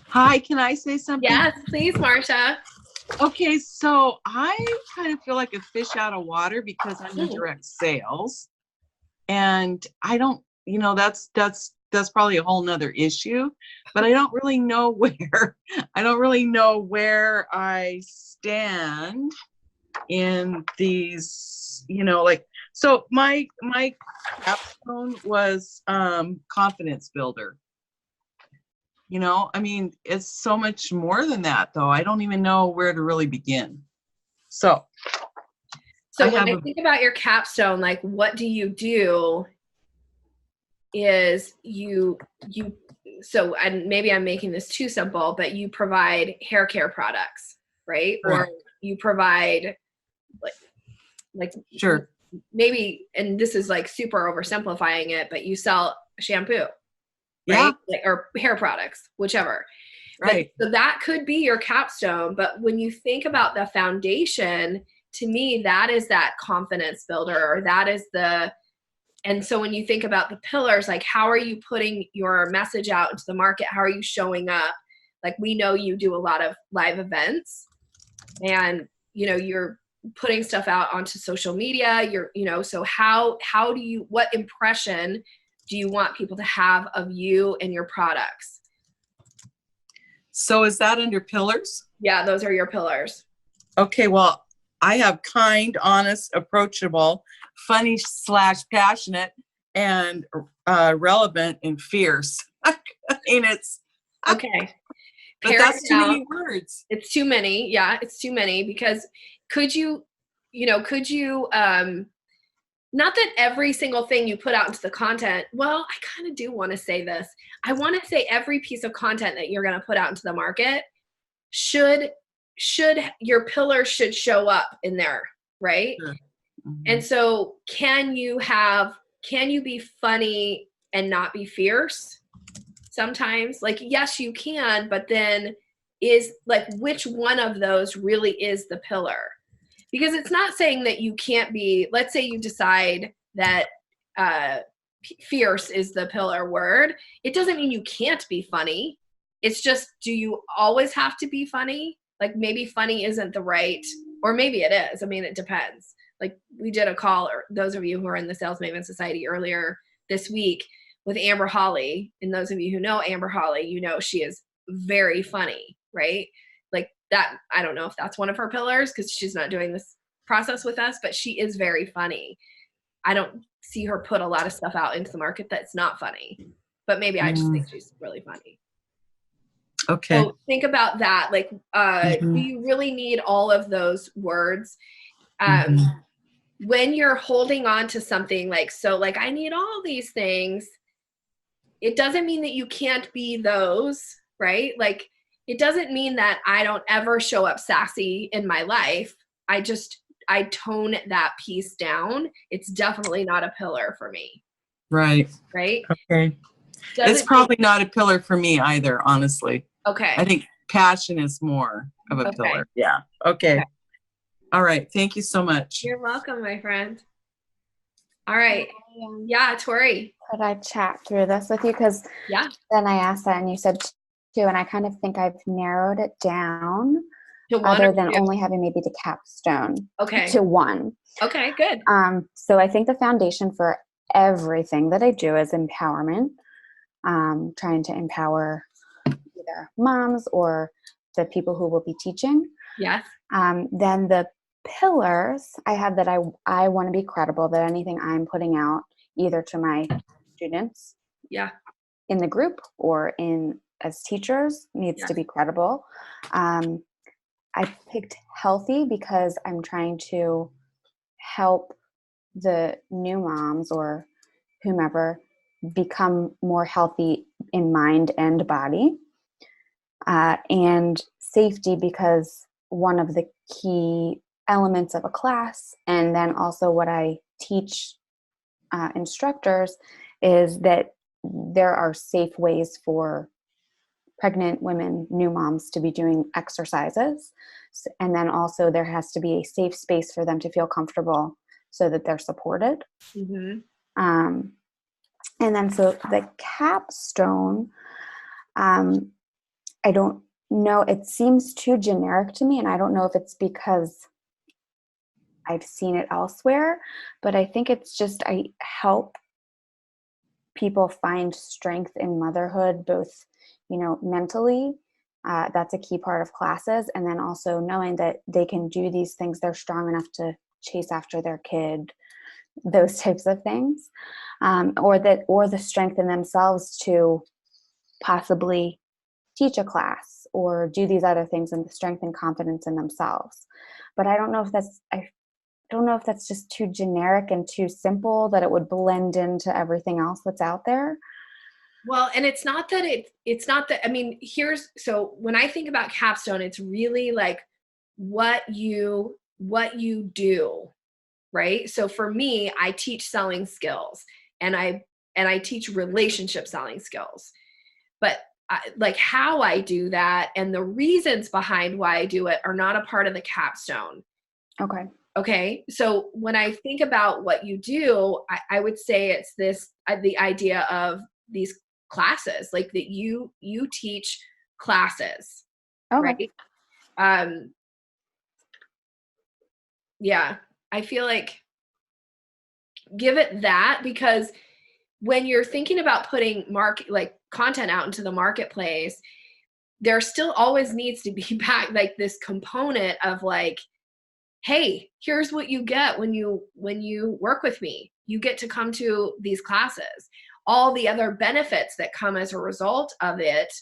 Speaker 7: Hi, can I say something?
Speaker 1: Yes, please, Marsha.
Speaker 7: Okay, so I kind of feel like a fish out of water because I'm in direct sales, and I don't, that's probably a whole nother issue, but I don't really know where I stand in these, so my capstone was confidence builder. It's so much more than that, though. I don't even know where to really begin. So
Speaker 1: when I think about your capstone, like what do you do is so, and maybe I'm making this too simple, but you provide hair care products, right? Or you provide like
Speaker 7: sure,
Speaker 1: maybe, and this is like super oversimplifying it, but you sell shampoo. Right? Or hair products, whichever. Right. But, so that could be your capstone. But when you think about the foundation, to me, that is that confidence builder, or that is and so when you think about the pillars, like how are you putting your message out into the market? How are you showing up? Like we know you do a lot of live events, and you're putting stuff out onto social media. So what impression do you want people to have of you and your products?
Speaker 7: So is that under pillars?
Speaker 1: Yeah, those are your pillars.
Speaker 7: Okay, well, I have kind, honest, approachable, funny / passionate, and relevant and fierce. It's
Speaker 1: okay.
Speaker 7: But that's too many words.
Speaker 1: It's too many. Yeah, it's too many, because could you not that every single thing you put out into the content, well, I kind of do want to say this. I want to say every piece of content that you're going to put out into the market your pillars should show up in there, right?
Speaker 7: Sure. Mm-hmm.
Speaker 1: And so can you be funny and not be fierce sometimes? Like, yes, you can, but then is like, which one of those really is the pillar? Because it's not saying that you can't be, let's say you decide that fierce is the pillar word. It doesn't mean you can't be funny. It's just, do you always have to be funny? Like maybe funny isn't the right, or maybe it is. I mean, it depends. Like we did a call, or those of you who are in the Sales Maven Society earlier this week with Amber Holly. And those of you who know Amber Holly, she is very funny, right? Like that, I don't know if that's one of her pillars because she's not doing this process with us, but she is very funny. I don't see her put a lot of stuff out into the market that's not funny, but maybe I just think she's really funny.
Speaker 7: Okay.
Speaker 1: So think about that. Like, do you really need all of those words? When you're holding on to something like I need all these things, it doesn't mean that you can't be those, right? Like, it doesn't mean that I don't ever show up sassy in my life. I tone that piece down. It's definitely not a pillar for me.
Speaker 7: Right.
Speaker 1: Right?
Speaker 7: Okay. It's probably not a pillar for me either, honestly.
Speaker 1: Okay.
Speaker 7: I think passion is more of a pillar. Yeah. Okay. All right. Thank you so much.
Speaker 1: You're welcome, my friend. All right. Yeah, Tori.
Speaker 8: Could I chat through this with you? Because then I asked that and you said two, and I kind of think I've narrowed it down
Speaker 1: to one,
Speaker 8: other than only having maybe the capstone.
Speaker 1: Okay.
Speaker 8: To one.
Speaker 1: Okay, good.
Speaker 8: So I think the foundation for everything that I do is empowerment. Trying to empower either moms or the people who will be teaching.
Speaker 1: Yes.
Speaker 8: Then the pillars I have that I want to be credible, that anything I'm putting out either to my students
Speaker 1: Yeah.
Speaker 8: in the group or in as teachers needs
Speaker 1: Yes.
Speaker 8: to be credible. I picked healthy because I'm trying to help the new moms or whomever become more healthy in mind and body. And safety because one of the key elements of a class, and then also what I teach instructors, is that there are safe ways for pregnant women, new moms, to be doing exercises. And then also there has to be a safe space for them to feel comfortable so that they're supported.
Speaker 1: Mm-hmm.
Speaker 8: And then so the capstone, I don't know, it seems too generic to me, and I don't know if it's because I've seen it elsewhere, but I think it's just I help people find strength in motherhood, both, mentally. That's a key part of classes. And then also knowing that they can do these things, they're strong enough to chase after their kid, those types of things. Or the strength in themselves to possibly teach a class or do these other things, and the strength and confidence in themselves. But I don't know if that's just too generic and too simple that it would blend into everything else that's out there.
Speaker 1: Well, and it's not that, I mean, so when I think about capstone, it's really like what you do, right? So for me, I teach selling skills, and I teach relationship selling skills, but like how I do that and the reasons behind why I do it are not a part of the capstone. Okay. So when I think about what you do, I would say it's the idea of these classes, like that you teach classes, right? Yeah, I feel like give it that, because when you're thinking about putting content out into the marketplace, there still always needs to be back like this component of like, hey, here's what you get when you work with me. You get to come to these classes. All the other benefits that come as a result of it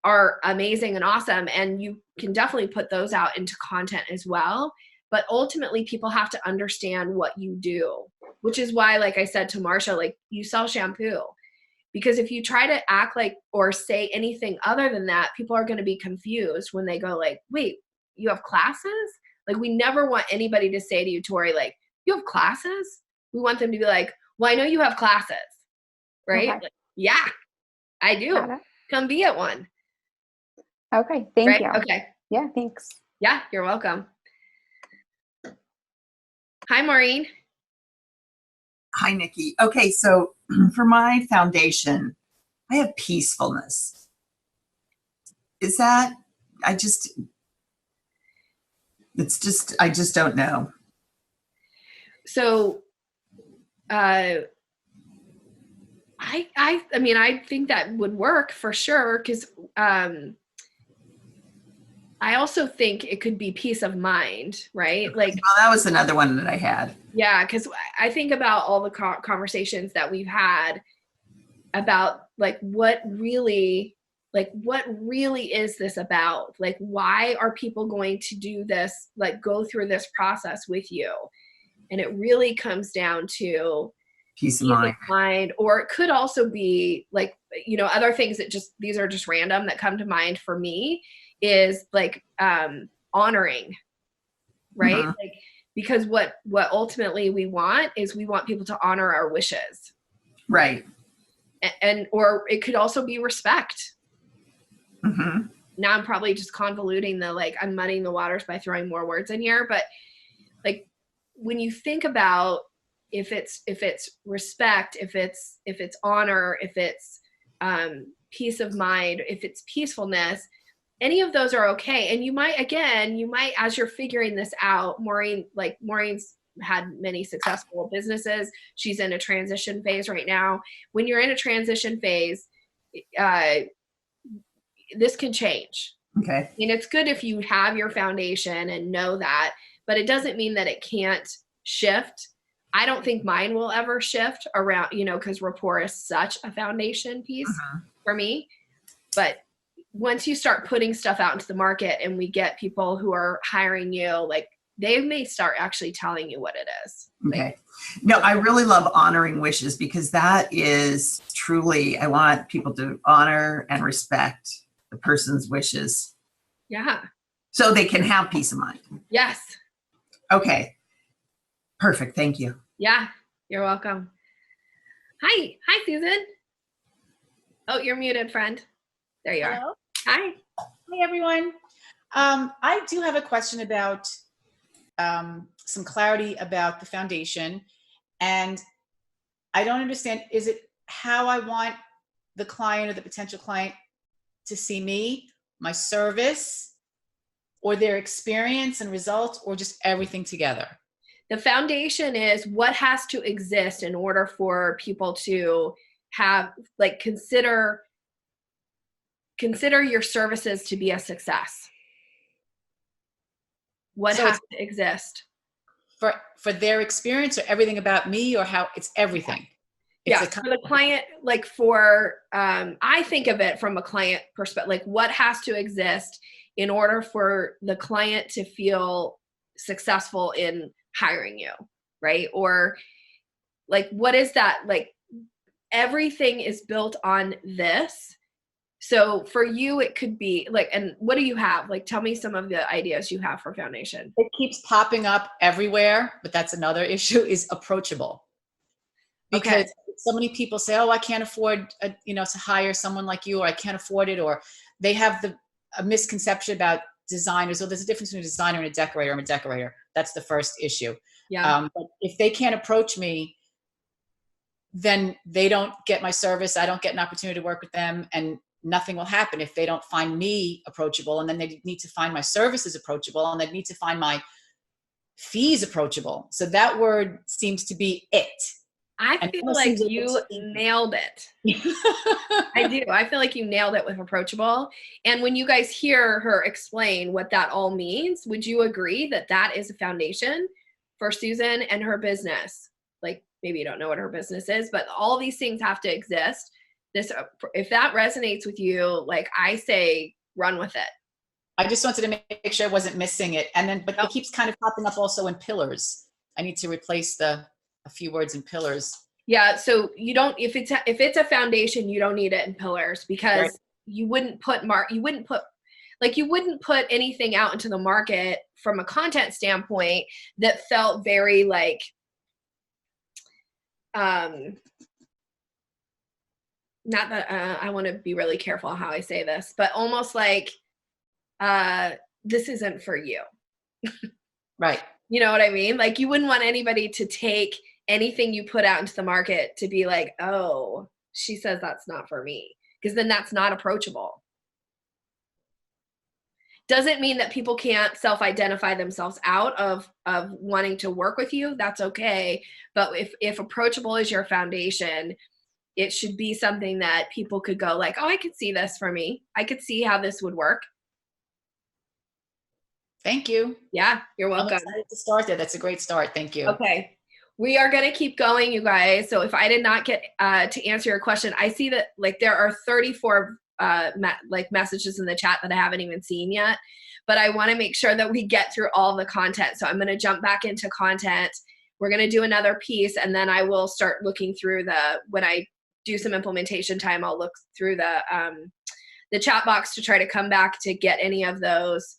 Speaker 1: are amazing and awesome. And you can definitely put those out into content as well. But ultimately, people have to understand what you do, which is why, like I said to Marsha, like you sell shampoo. Because if you try to act like or say anything other than that, people are going to be confused when they go like, wait, you have classes? Like, we never want anybody to say to you, Tori, like, you have classes? We want them to be like, well, I know you have classes, right?
Speaker 8: Okay.
Speaker 1: Like, yeah, I do. Come be at one.
Speaker 8: Okay, thank you.
Speaker 1: Okay.
Speaker 8: Yeah, thanks.
Speaker 1: Yeah, you're welcome. Hi, Maureen.
Speaker 9: Hi, Nikki. Okay, so for my foundation, I have peacefulness. Is that, I just don't know.
Speaker 1: So, I mean, I think that would work for sure, because I also think it could be peace of mind, right? Like,
Speaker 9: well, that was another one that I had.
Speaker 1: Yeah, because I think about all the conversations that we've had about like what really is this about? Like, why are people going to do this? Like, go through this process with you? And it really comes down to
Speaker 9: peace of
Speaker 1: mind, or it could also be like, other things that these are just random that come to mind for me, is like honoring, right?
Speaker 9: Mm-hmm.
Speaker 1: Like, because what ultimately we want is we want people to honor our wishes,
Speaker 9: right?
Speaker 1: And or it could also be respect.
Speaker 9: Mm-hmm.
Speaker 1: Now I'm probably just convoluting I'm muddying the waters by throwing more words in here, but like when you think about if it's respect, if it's honor, if it's peace of mind, if it's peacefulness, any of those are okay. And you might, as you're figuring this out, Maureen's had many successful businesses. She's in a transition phase right now. When you're in a transition phase, this can change.
Speaker 9: Okay.
Speaker 1: And it's good if you have your foundation and know that, but it doesn't mean that it can't shift. I don't think mine will ever shift around, because rapport is such a foundation piece for me. But once you start putting stuff out into the market and we get people who are hiring you, like they may start actually telling you what it is.
Speaker 9: Okay. No, I really love honoring wishes because that is truly, I want people to honor and respect the person's wishes.
Speaker 1: Yeah.
Speaker 9: So they can have peace of mind.
Speaker 1: Yes.
Speaker 9: Okay. Perfect. Thank you.
Speaker 1: Yeah. You're welcome. Hi. Hi, Susan. Oh, you're muted, friend. There you
Speaker 10: Hello?
Speaker 1: are. Hi.
Speaker 10: Hi, everyone. I do have a question about some clarity about the foundation. And I don't understand, is it how I want the client or the potential client to see me, my service, or their experience and results, or just everything together?
Speaker 1: The foundation is what has to exist in order for people to have, like, consider your services to be a success. What
Speaker 10: So
Speaker 1: has to exist?
Speaker 10: For their experience, or everything about me, or how it's everything? It's
Speaker 1: Yeah, for the client, like I think of it from a client perspective, like what has to exist in order for the client to feel successful in hiring you, right? Or like, what is that? Like, everything is built on this. So for you, it could be like, and what do you have? Like, tell me some of the ideas you have for foundation.
Speaker 10: It keeps popping up everywhere, but that's another issue, is approachable. Because so many people say, oh, I can't afford, to hire someone like you, or I can't afford it, or they have a misconception about designers. So there's a difference between a designer and a decorator. I'm a decorator. That's the first issue.
Speaker 1: Yeah.
Speaker 10: But if they can't approach me, then they don't get my service. I don't get an opportunity to work with them, and nothing will happen if they don't find me approachable. And then they need to find my services approachable, and they need to find my fees approachable. So that word seems to be it.
Speaker 1: I feel like you nailed it. I do. I feel like you nailed it with approachable. And when you guys hear her explain what that all means, would you agree that that is a foundation for Susan and her business? Like, maybe you don't know what her business is, but all these things have to exist. If that resonates with you, like I say, run with it.
Speaker 10: I just wanted to make sure I wasn't missing it. And then, but it keeps kind of popping up also in pillars. I need to replace a few words in pillars.
Speaker 1: Yeah. So you don't, if it's a foundation, you don't need it in pillars, because you wouldn't put anything out into the market from a content standpoint that felt very like, not that I want to be really careful how I say this, but almost like, this isn't for you.
Speaker 10: Right.
Speaker 1: You know what I mean? Like, you wouldn't want anybody to take anything you put out into the market to be like, oh, she says that's not for me, because then that's not approachable. Doesn't mean that people can't self-identify themselves out of wanting to work with you. That's okay. But if approachable is your foundation, it should be something that people could go like, oh, I could see this for me. I could see how this would work.
Speaker 10: Thank you.
Speaker 1: Yeah, you're welcome.
Speaker 10: I'm excited to start there. That's a great start. Thank you.
Speaker 1: Okay. We are going to keep going, you guys. So if I did not get to answer your question, I see that like there are 34 messages in the chat that I haven't even seen yet, but I want to make sure that we get through all the content. So I'm going to jump back into content. We're going to do another piece, and then I will start looking through when I do some implementation time, I'll look through the chat box to try to come back to get any of those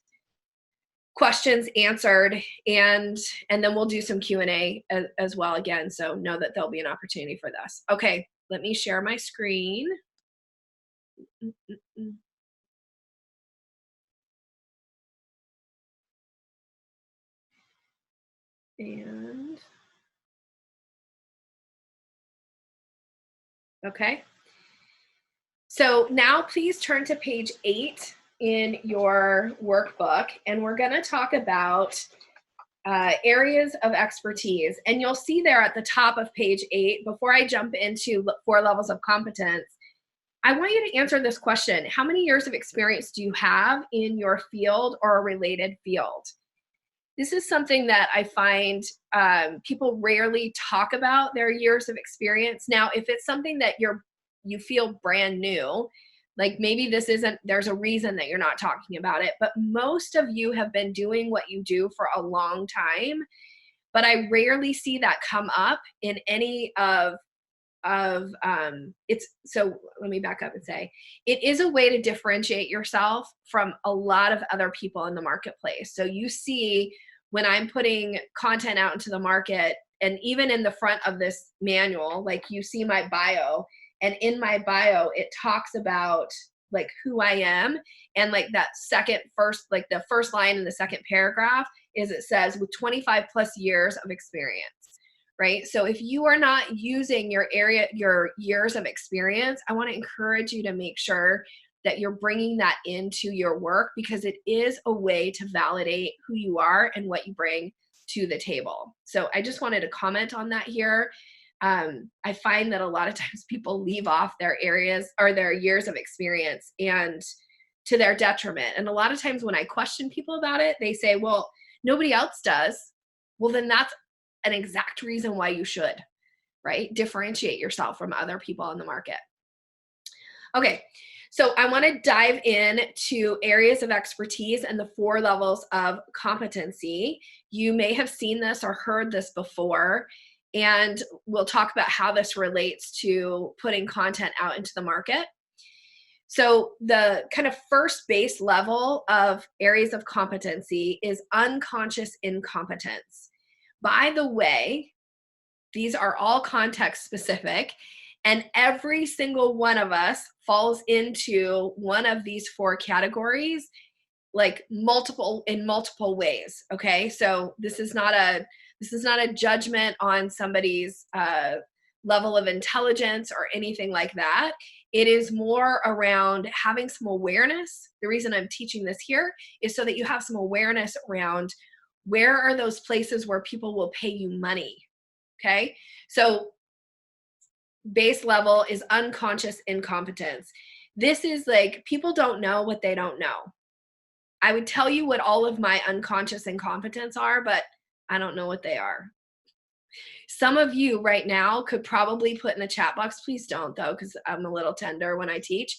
Speaker 1: questions answered, and then we'll do some Q&A as well again. So know that there'll be an opportunity for this. Okay, let me share my screen. And okay. So now please turn to page 8 in your workbook, and we're going to talk about areas of expertise. And you'll see there at the top of page 8, before I jump into 4 levels of competence, I want you to answer this question. How many years of experience do you have in your field or a related field? This is something that I find people rarely talk about, their years of experience. Now, if it's something that you feel brand new, like maybe there's a reason that you're not talking about it, but most of you have been doing what you do for a long time. But I rarely see that come up in any of it's, so let me back up and say, it is a way to differentiate yourself from a lot of other people in the marketplace. So you see when I'm putting content out into the market, and even in the front of this manual, like you see my bio, and in my bio, it talks about like who I am. And like that like the first line in the second paragraph is, it says with 25 plus years of experience. Right? So if you are not using your years of experience, I want to encourage you to make sure that you're bringing that into your work, because it is a way to validate who you are and what you bring to the table. So I just wanted to comment on that here. I find that a lot of times people leave off their areas or their years of experience, and to their detriment. And a lot of times when I question people about it, they say, well, nobody else does. Well, then that's an exact reason why you should, right? Differentiate yourself from other people in the market. Okay, so I want to dive in to areas of expertise and the 4 levels of competency. You may have seen this or heard this before, and we'll talk about how this relates to putting content out into the market. So the kind of first base level of areas of competency is unconscious incompetence. By the way, these are all context specific, and every single one of us falls into one of these 4 categories, like in multiple ways. Okay, so this is not a judgment on somebody's level of intelligence or anything like that. It is more around having some awareness. The reason I'm teaching this here is so that you have some awareness around where are those places where people will pay you money. Okay, so base level is unconscious incompetence. This is like, people don't know what they don't know. I would tell you what all of my unconscious incompetence are, but I don't know what they are. Some of you right now could probably put in the chat box, please don't though, because I'm a little tender when I teach,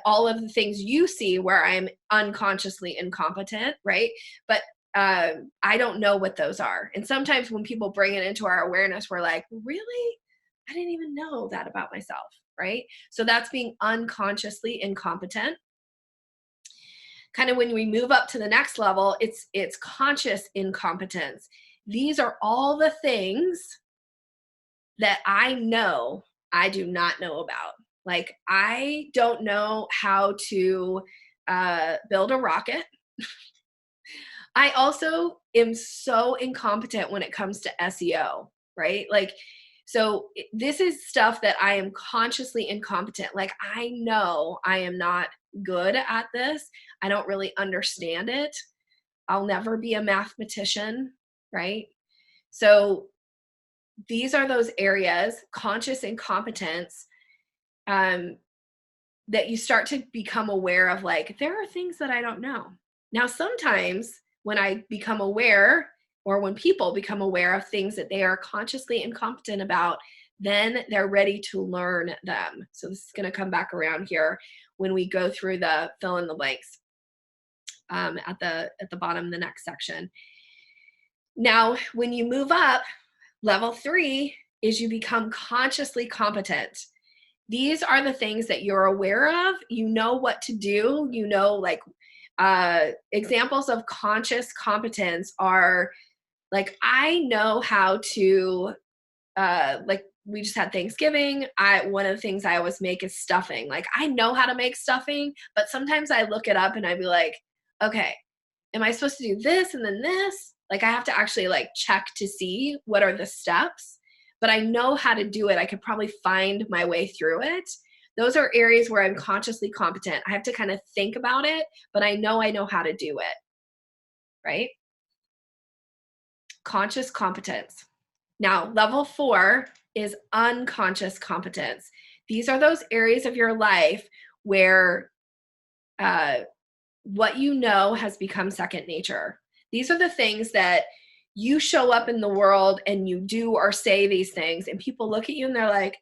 Speaker 1: all of the things you see where I'm unconsciously incompetent, right? But I don't know what those are. And sometimes when people bring it into our awareness, we're like, really? I didn't even know that about myself, right? So that's being unconsciously incompetent. Kind of when we move up to the next level, it's conscious incompetence. These are all the things that I know I do not know about. Like, I don't know how to build a rocket. I also am so incompetent when it comes to SEO, right? Like, so this is stuff that I am consciously incompetent. Like, I know I am not good at this. I don't really understand it. I'll never be a mathematician, right? So these are those areas, conscious incompetence, that you start to become aware of, like, there are things that I don't know. Now, sometimes when I become aware, or when people become aware of things that they are consciously incompetent about, then they're ready to learn them. So this is going to come back around here when we go through the fill in the blanks at the bottom of the next section. Now, when you move up, level 3 is you become consciously competent. These are the things that you're aware of. You know what to do. You know, like, examples of conscious competence are, like, I know how to, like, we just had Thanksgiving. One of the things I always make is stuffing. Like, I know how to make stuffing, but sometimes I look it up and I'd be like, okay, am I supposed to do this and then this? Like, I have to actually like check to see what are the steps, but I know how to do it. I could probably find my way through it. Those are areas where I'm consciously competent. I have to kind of think about it, but I know how to do it, right? Conscious competence. Now, level 4 is unconscious competence. These are those areas of your life where what you know has become second nature. These are the things that you show up in the world and you do or say these things, and people look at you and they're like,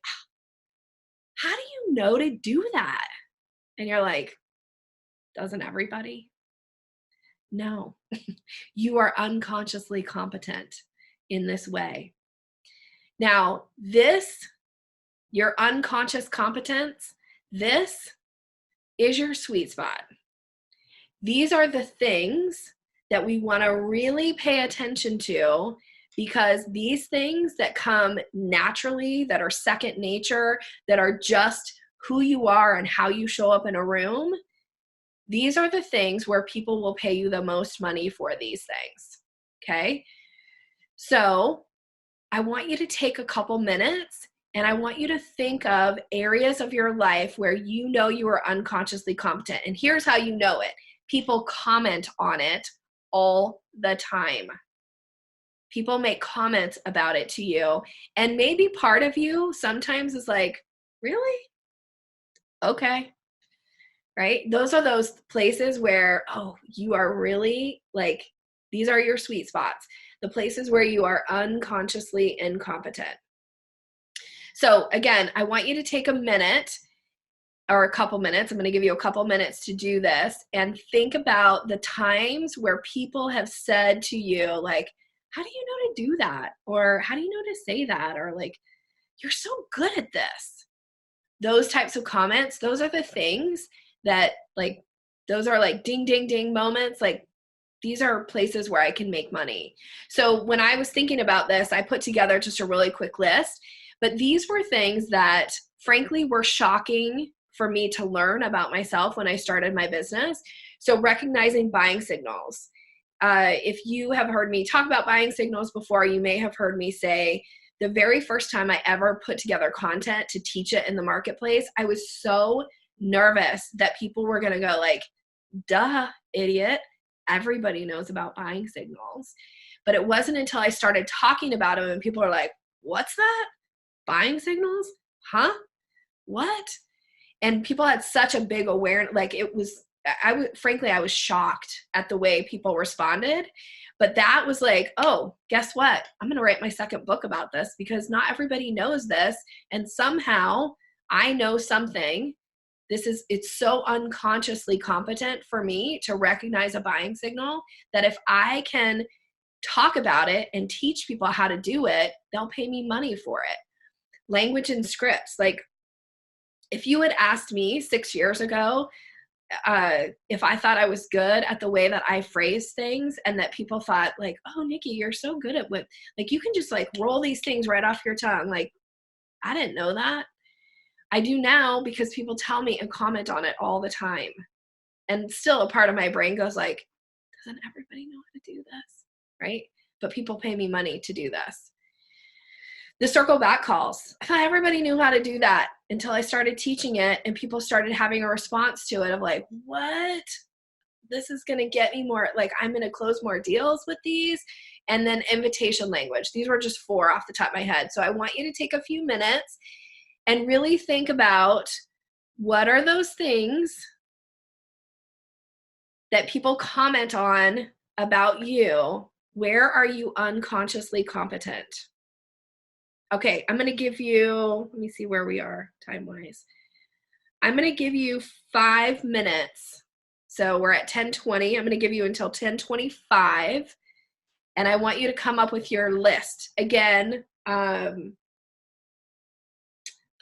Speaker 1: how do you know to do that? And you're like, doesn't everybody? No, you are unconsciously competent in this way. Now, your unconscious competence, this is your sweet spot. These are the things that we want to really pay attention to, because these things that come naturally, that are second nature, that are just who you are and how you show up in a room, these are the things where people will pay you the most money for these things, okay? So I want you to take a couple minutes and I want you to think of areas of your life where you know you are unconsciously competent. And here's how you know it. People comment on it all the time. People make comments about it to you. And maybe part of you sometimes is like, really? Okay. Right? Those are those places where, oh, you are really like, these are your sweet spots. The places where you are unconsciously incompetent. So again, I want you to take a minute or a couple minutes. I'm going to give you a couple minutes to do this and think about the times where people have said to you, like, how do you know to do that? Or how do you know to say that? Or like, you're so good at this. Those types of comments, those are the things that like, those are like ding, ding, ding moments. Like, these are places where I can make money. So when I was thinking about this, I put together just a really quick list, but these were things that frankly were shocking for me to learn about myself when I started my business. So recognizing buying signals. If you have heard me talk about buying signals before, you may have heard me say the very first time I ever put together content to teach it in the marketplace, I was so nervous that people were going to go like, duh, idiot. Everybody knows about buying signals. But it wasn't until I started talking about them and people are like, what's that? Buying signals? Huh? What? And people had such a big awareness. Like it was, frankly, I was shocked at the way people responded. But that was like, oh, guess what? I'm going to write my second book about this because not everybody knows this. And somehow I know something. It's so unconsciously competent for me to recognize a buying signal that if I can talk about it and teach people how to do it, they'll pay me money for it. Language and scripts. Like if you had asked me 6 years ago, if I thought I was good at the way that I phrase things and that people thought like, oh, Nikki, you're so good at what, like you can just like roll these things right off your tongue. Like I didn't know that. I do now because people tell me and comment on it all the time. And still a part of my brain goes like, doesn't everybody know how to do this? Right? But people pay me money to do this. The circle back calls. I thought everybody knew how to do that until I started teaching it and people started having a response to it of like, what? This is going to get me more, like I'm going to close more deals with these. And then invitation language. These were just 4 off the top of my head. So I want you to take a few minutes and really think about what are those things that people comment on about you? Where are you unconsciously competent? Okay, I'm going to give you, let me see where we are time-wise. I'm going to give you 5 minutes. So we're at 10:20. I'm going to give you until 10:25. And I want you to come up with your list. Again,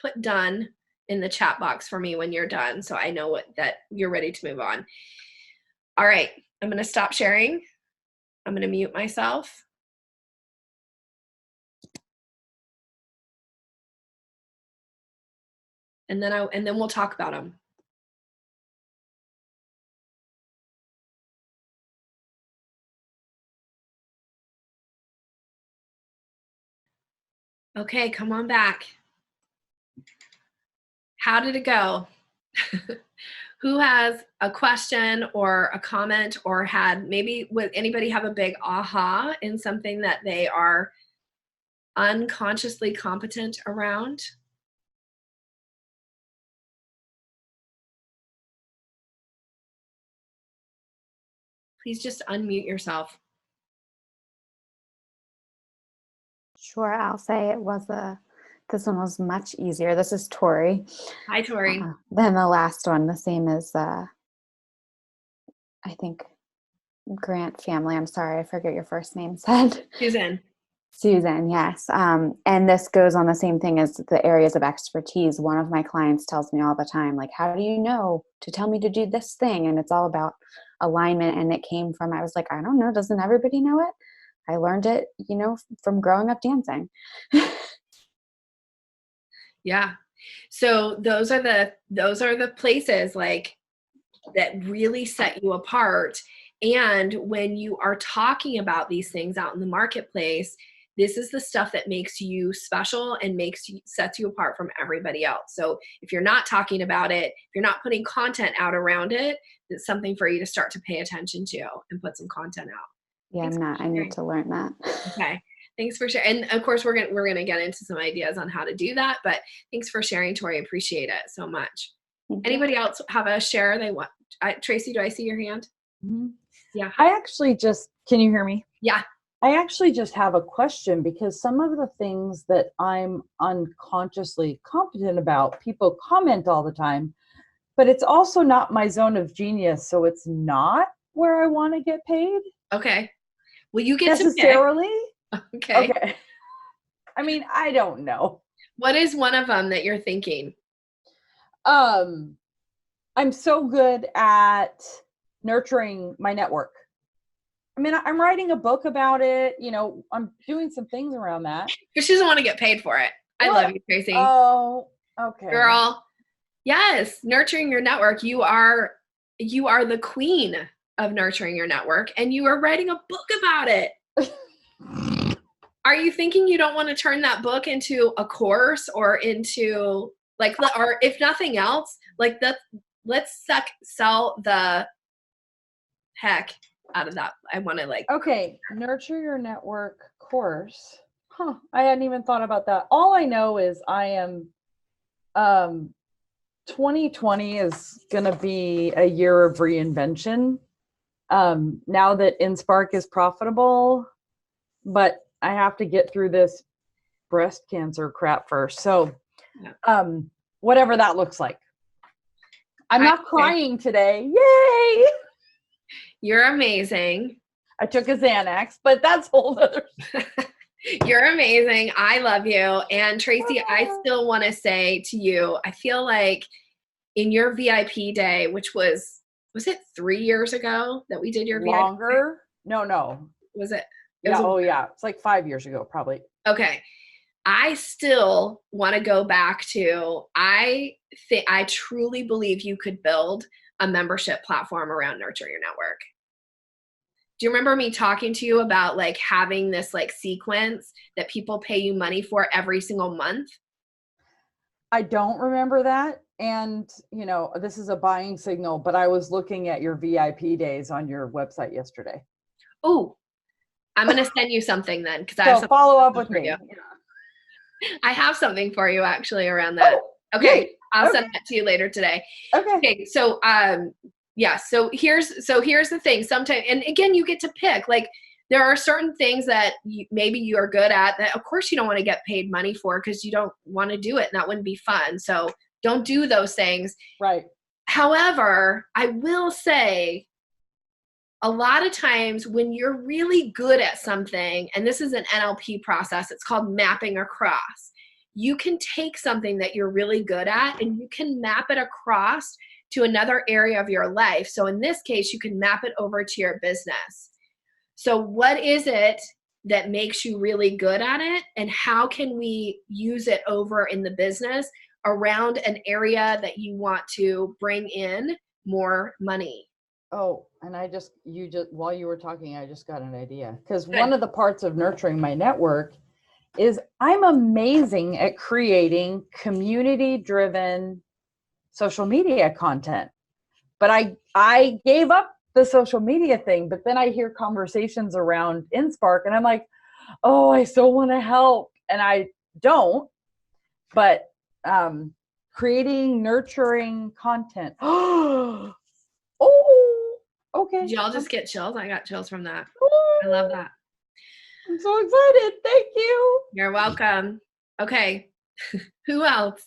Speaker 1: put done in the chat box for me when you're done so I know that you're ready to move on. All right, I'm going to stop sharing. I'm going to mute myself. And then we'll talk about them. Okay, come on back. How did it go? Who has a question or a comment or would anybody have a big aha in something that they are unconsciously competent around? please just unmute yourself.
Speaker 8: Sure, I'll say this one was much easier. This is Tori.
Speaker 1: Hi, Tori.
Speaker 8: Than the last one, the same as, I think, Grant family. I'm sorry, I forget your first name said.
Speaker 1: Susan.
Speaker 8: Susan, yes. And this goes on the same thing as the areas of expertise. One of my clients tells me all the time, like, how do you know to tell me to do this thing? And it's all about alignment. And it came from, I was like, I don't know. Doesn't everybody know it? I learned it, from growing up dancing.
Speaker 1: Yeah. So those are the places like that really set you apart. And when you are talking about these things out in the marketplace, this is the stuff that makes you special and sets you apart from everybody else. So if you're not talking about it, if you're not putting content out around it, it's something for you to start to pay attention to and put some content out.
Speaker 8: Yeah,
Speaker 1: Thanks
Speaker 8: I'm not. I need to learn that.
Speaker 1: Okay. Thanks for sharing. And of course, we're gonna get into some ideas on how to do that. But thanks for sharing, Tori. Appreciate it so much. Anybody else have a share they want? Tracy, do I see your hand?
Speaker 11: Mm-hmm.
Speaker 1: Yeah.
Speaker 11: I actually can you hear me?
Speaker 1: Yeah.
Speaker 11: I actually just have a question, because some of the things that I'm unconsciously competent about, people comment all the time, but it's also not my zone of genius. So it's not where I want to get paid.
Speaker 1: Okay. Well, you get
Speaker 11: necessarily.
Speaker 1: To pick. Okay.
Speaker 11: Okay. I mean, I don't know.
Speaker 1: What is one of them that you're thinking?
Speaker 11: I'm so good at nurturing my network. I mean, I'm writing a book about it. I'm doing some things around that.
Speaker 1: Because she doesn't want to get paid for it. I love you, Tracy.
Speaker 11: Oh, okay.
Speaker 1: Girl. Yes. Nurturing your network. You are the queen of nurturing your network, and you are writing a book about it. Are you thinking you don't want to turn that book into a course or into or if nothing else, let's sell the heck out of that. I want to
Speaker 11: Okay, nurture your network course. Huh, I hadn't even thought about that. All I know is I am 2020 is going to be a year of reinvention. Now that InSpark is profitable, but I have to get through this breast cancer crap first. So, whatever that looks like. I'm not crying today. Yay!
Speaker 1: You're amazing.
Speaker 11: I took a Xanax, but that's a whole other.
Speaker 1: You're amazing. I love you. And Tracy, I still want to say to you, I feel like in your VIP day, which was it 3 years ago that we did your VIP?
Speaker 11: Longer? No.
Speaker 1: Was it?
Speaker 11: Yeah. It's like 5 years ago, probably.
Speaker 1: Okay. I still want to go back to, I truly believe you could build a membership platform around Nurture Your Network. Do you remember me talking to you about having this sequence that people pay you money for every single month?
Speaker 11: I don't remember that. And, this is a buying signal, but I was looking at your VIP days on your website yesterday.
Speaker 1: Oh, I'm going to send you something then.
Speaker 11: So follow up with me.
Speaker 1: I have something for you actually around that. Okay. I'll send that to you later today. Okay. So, so here's the thing. Sometimes, and again, you get to pick, there are certain things that maybe you are good at that of course you don't want to get paid money for because you don't want to do it and that wouldn't be fun. So don't do those things.
Speaker 11: Right.
Speaker 1: However, I will say a lot of times when you're really good at something, and this is an NLP process, it's called mapping across. You can take something that you're really good at and you can map it across to another area of your life. So in this case, you can map it over to your business. So what is it that makes you really good at it? And how can we use it over in the business around an area that you want to bring in more money?
Speaker 11: Oh, and while you were talking, I just got an idea. Because one of the parts of nurturing my network is I'm amazing at creating community-driven social media content. But I gave up the social media thing, but then I hear conversations around InSpark and I'm like, oh, I so want to help. And I don't, but creating nurturing content. Oh, Okay.
Speaker 1: Did y'all just get chills? I got chills from that.
Speaker 11: Ooh,
Speaker 1: I love that.
Speaker 11: I'm so excited. Thank you.
Speaker 1: You're welcome. Okay. Who else?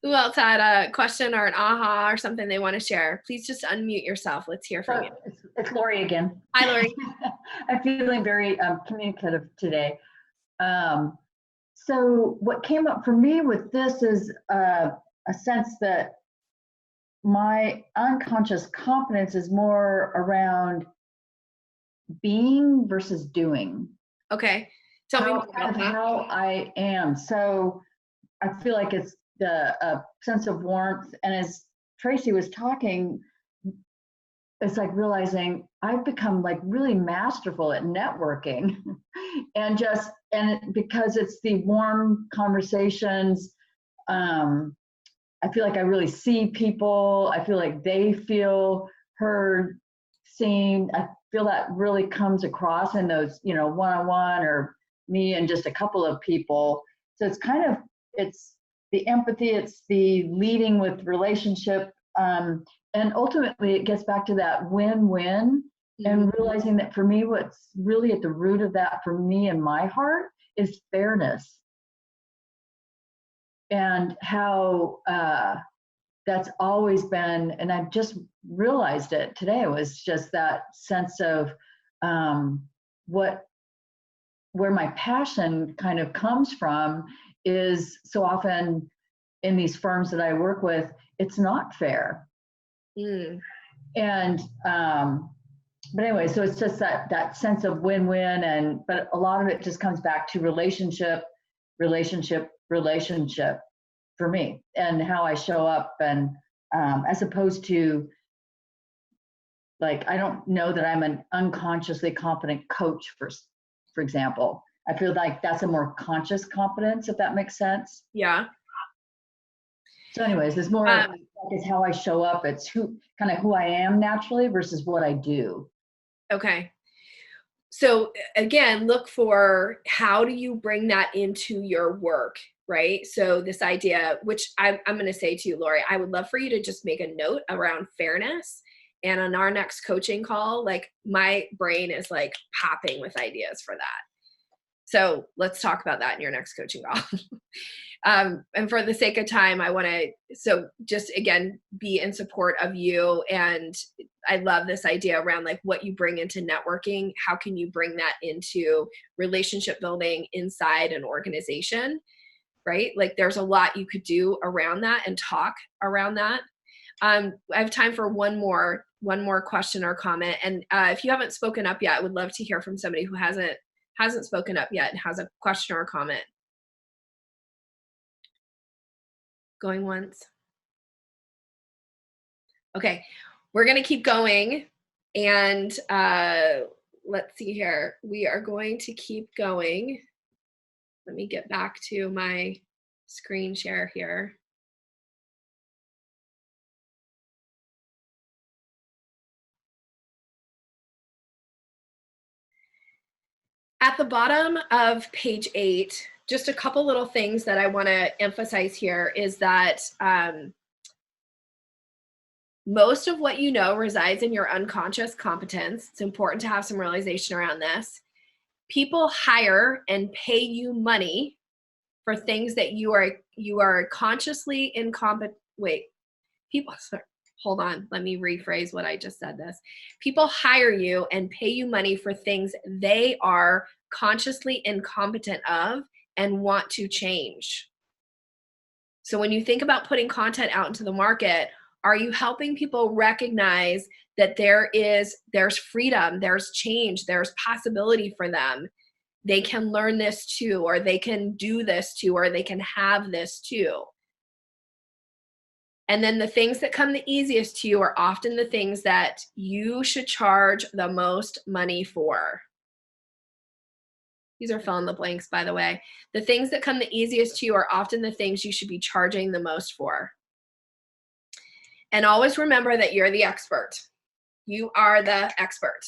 Speaker 1: Who else had a question or an aha or something they want to share? Please just unmute yourself. Let's hear from you.
Speaker 5: It's Lori again.
Speaker 1: Hi, Lori.
Speaker 5: I'm feeling very communicative today. So what came up for me with this is a sense that my unconscious competence is more around being versus doing.
Speaker 1: Okay. Tell me more about that.
Speaker 5: How I am. So I feel like it's the sense of warmth. And as Tracy was talking, it's like realizing I've become like really masterful at networking and because it's the warm conversations, I feel like I really see people. I feel like they feel heard, seen. I feel that really comes across in those, one-on-one or me and just a couple of people. So it's the empathy, it's the leading with relationship. And ultimately it gets back to that win-win and realizing that for me, what's really at the root of that for me in my heart is fairness. And how that's always been, and I've just realized it today, was just that sense of where my passion kind of comes from is so often in these firms that I work with, it's not fair. And but anyway, so it's just that sense of win-win, but a lot of it just comes back to relationship for me and how I show up, and as opposed to like, I don't know that I'm an unconsciously competent coach, for example. I feel like that's a more conscious competence, if that makes sense.
Speaker 1: Yeah.
Speaker 5: So anyways, there's more is how I show up. It's who I am naturally versus what I do.
Speaker 1: Okay. So again, look for how do you bring that into your work, right? So this idea, which I'm going to say to you, Lori, I would love for you to just make a note around fairness. And on our next coaching call, like my brain is like popping with ideas for that. So let's talk about that in your next coaching call. And for the sake of time, I want to, just again, be in support of you. And I love this idea around like what you bring into networking. How can you bring that into relationship building inside an organization, right? Like there's a lot you could do around that and talk around that. I have time for one more question or comment. And if you haven't spoken up yet, I would love to hear from somebody who hasn't spoken up yet and has a question or a comment. Going once. Okay, we're going to keep going. And let's see here. We are going to keep going. Let me get back to my screen share here. At the bottom of page 8, just a couple little things that I want to emphasize here is that most of what you know resides in your unconscious competence. It's important to have some realization around this. People hire and pay you money for things that you are consciously incompetent. Hold on, let me rephrase what I just said this. People hire you and pay you money for things they are consciously incompetent of and want to change. So when you think about putting content out into the market, are you helping people recognize that there's freedom, there's change, there's possibility for them? They can learn this too, or they can do this too, or they can have this too. And then the things that come the easiest to you are often the things that you should charge the most money for. These are fill in the blanks, by the way. The things that come the easiest to you are often the things you should be charging the most for. And always remember that you're the expert. You are the expert.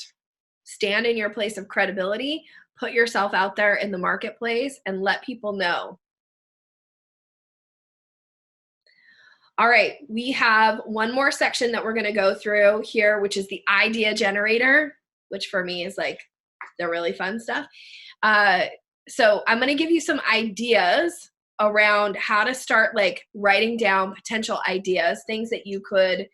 Speaker 1: Stand in your place of credibility, put yourself out there in the marketplace, and let people know. All right, we have one more section that we're going to go through here, which is the idea generator, which for me is like the really fun stuff. So I'm going to give you some ideas around how to start like writing down potential ideas, things that you could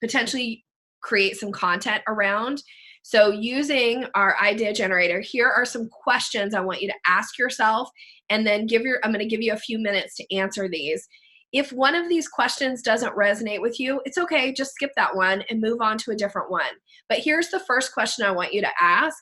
Speaker 1: potentially create some content around. So using our idea generator, here are some questions I want you to ask yourself, and then I'm going to give you a few minutes to answer these. If one of these questions doesn't resonate with you, it's okay, just skip that one and move on to a different one. But here's the first question I want you to ask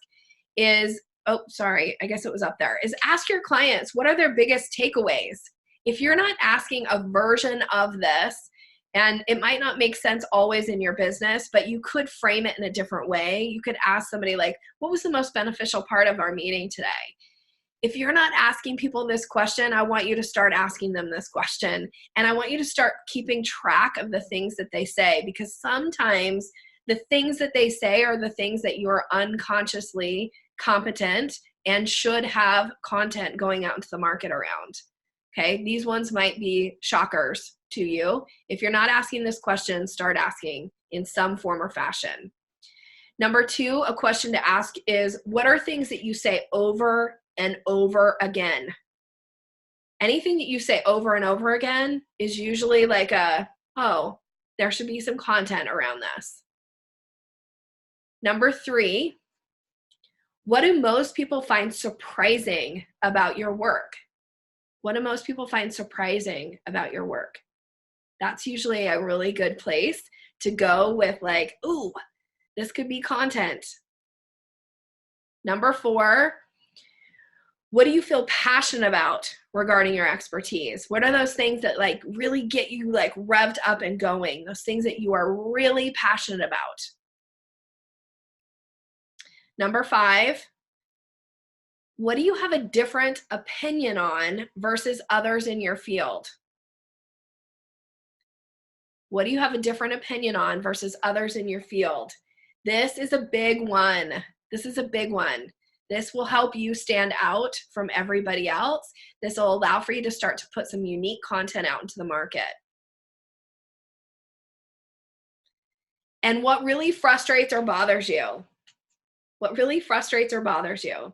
Speaker 1: is, oh, sorry, I guess it was up there, is ask your clients, what are their biggest takeaways? If you're not asking a version of this, and it might not make sense always in your business, but you could frame it in a different way. You could ask somebody like, what was the most beneficial part of our meeting today? If you're not asking people this question, I want you to start asking them this question. And I want you to start keeping track of the things that they say, because sometimes the things that they say are the things that you are unconsciously competent and should have content going out into the market around. Okay, these ones might be shockers to you. If you're not asking this question, start asking in some form or fashion. Number 2, a question to ask is, what are things that you say over and over again? Anything that you say over and over again is usually like oh, there should be some content around this. Number 3, what do most people find surprising about your work? What do most people find surprising about your work? That's usually a really good place to go with like, ooh, this could be content. Number 4, what do you feel passionate about regarding your expertise? What are those things that like really get you like revved up and going? Those things that you are really passionate about. Number 5, what do you have a different opinion on versus others in your field? What do you have a different opinion on versus others in your field? This is a big one. This is a big one. This will help you stand out from everybody else. This will allow for you to start to put some unique content out into the market. And what really frustrates or bothers you? What really frustrates or bothers you?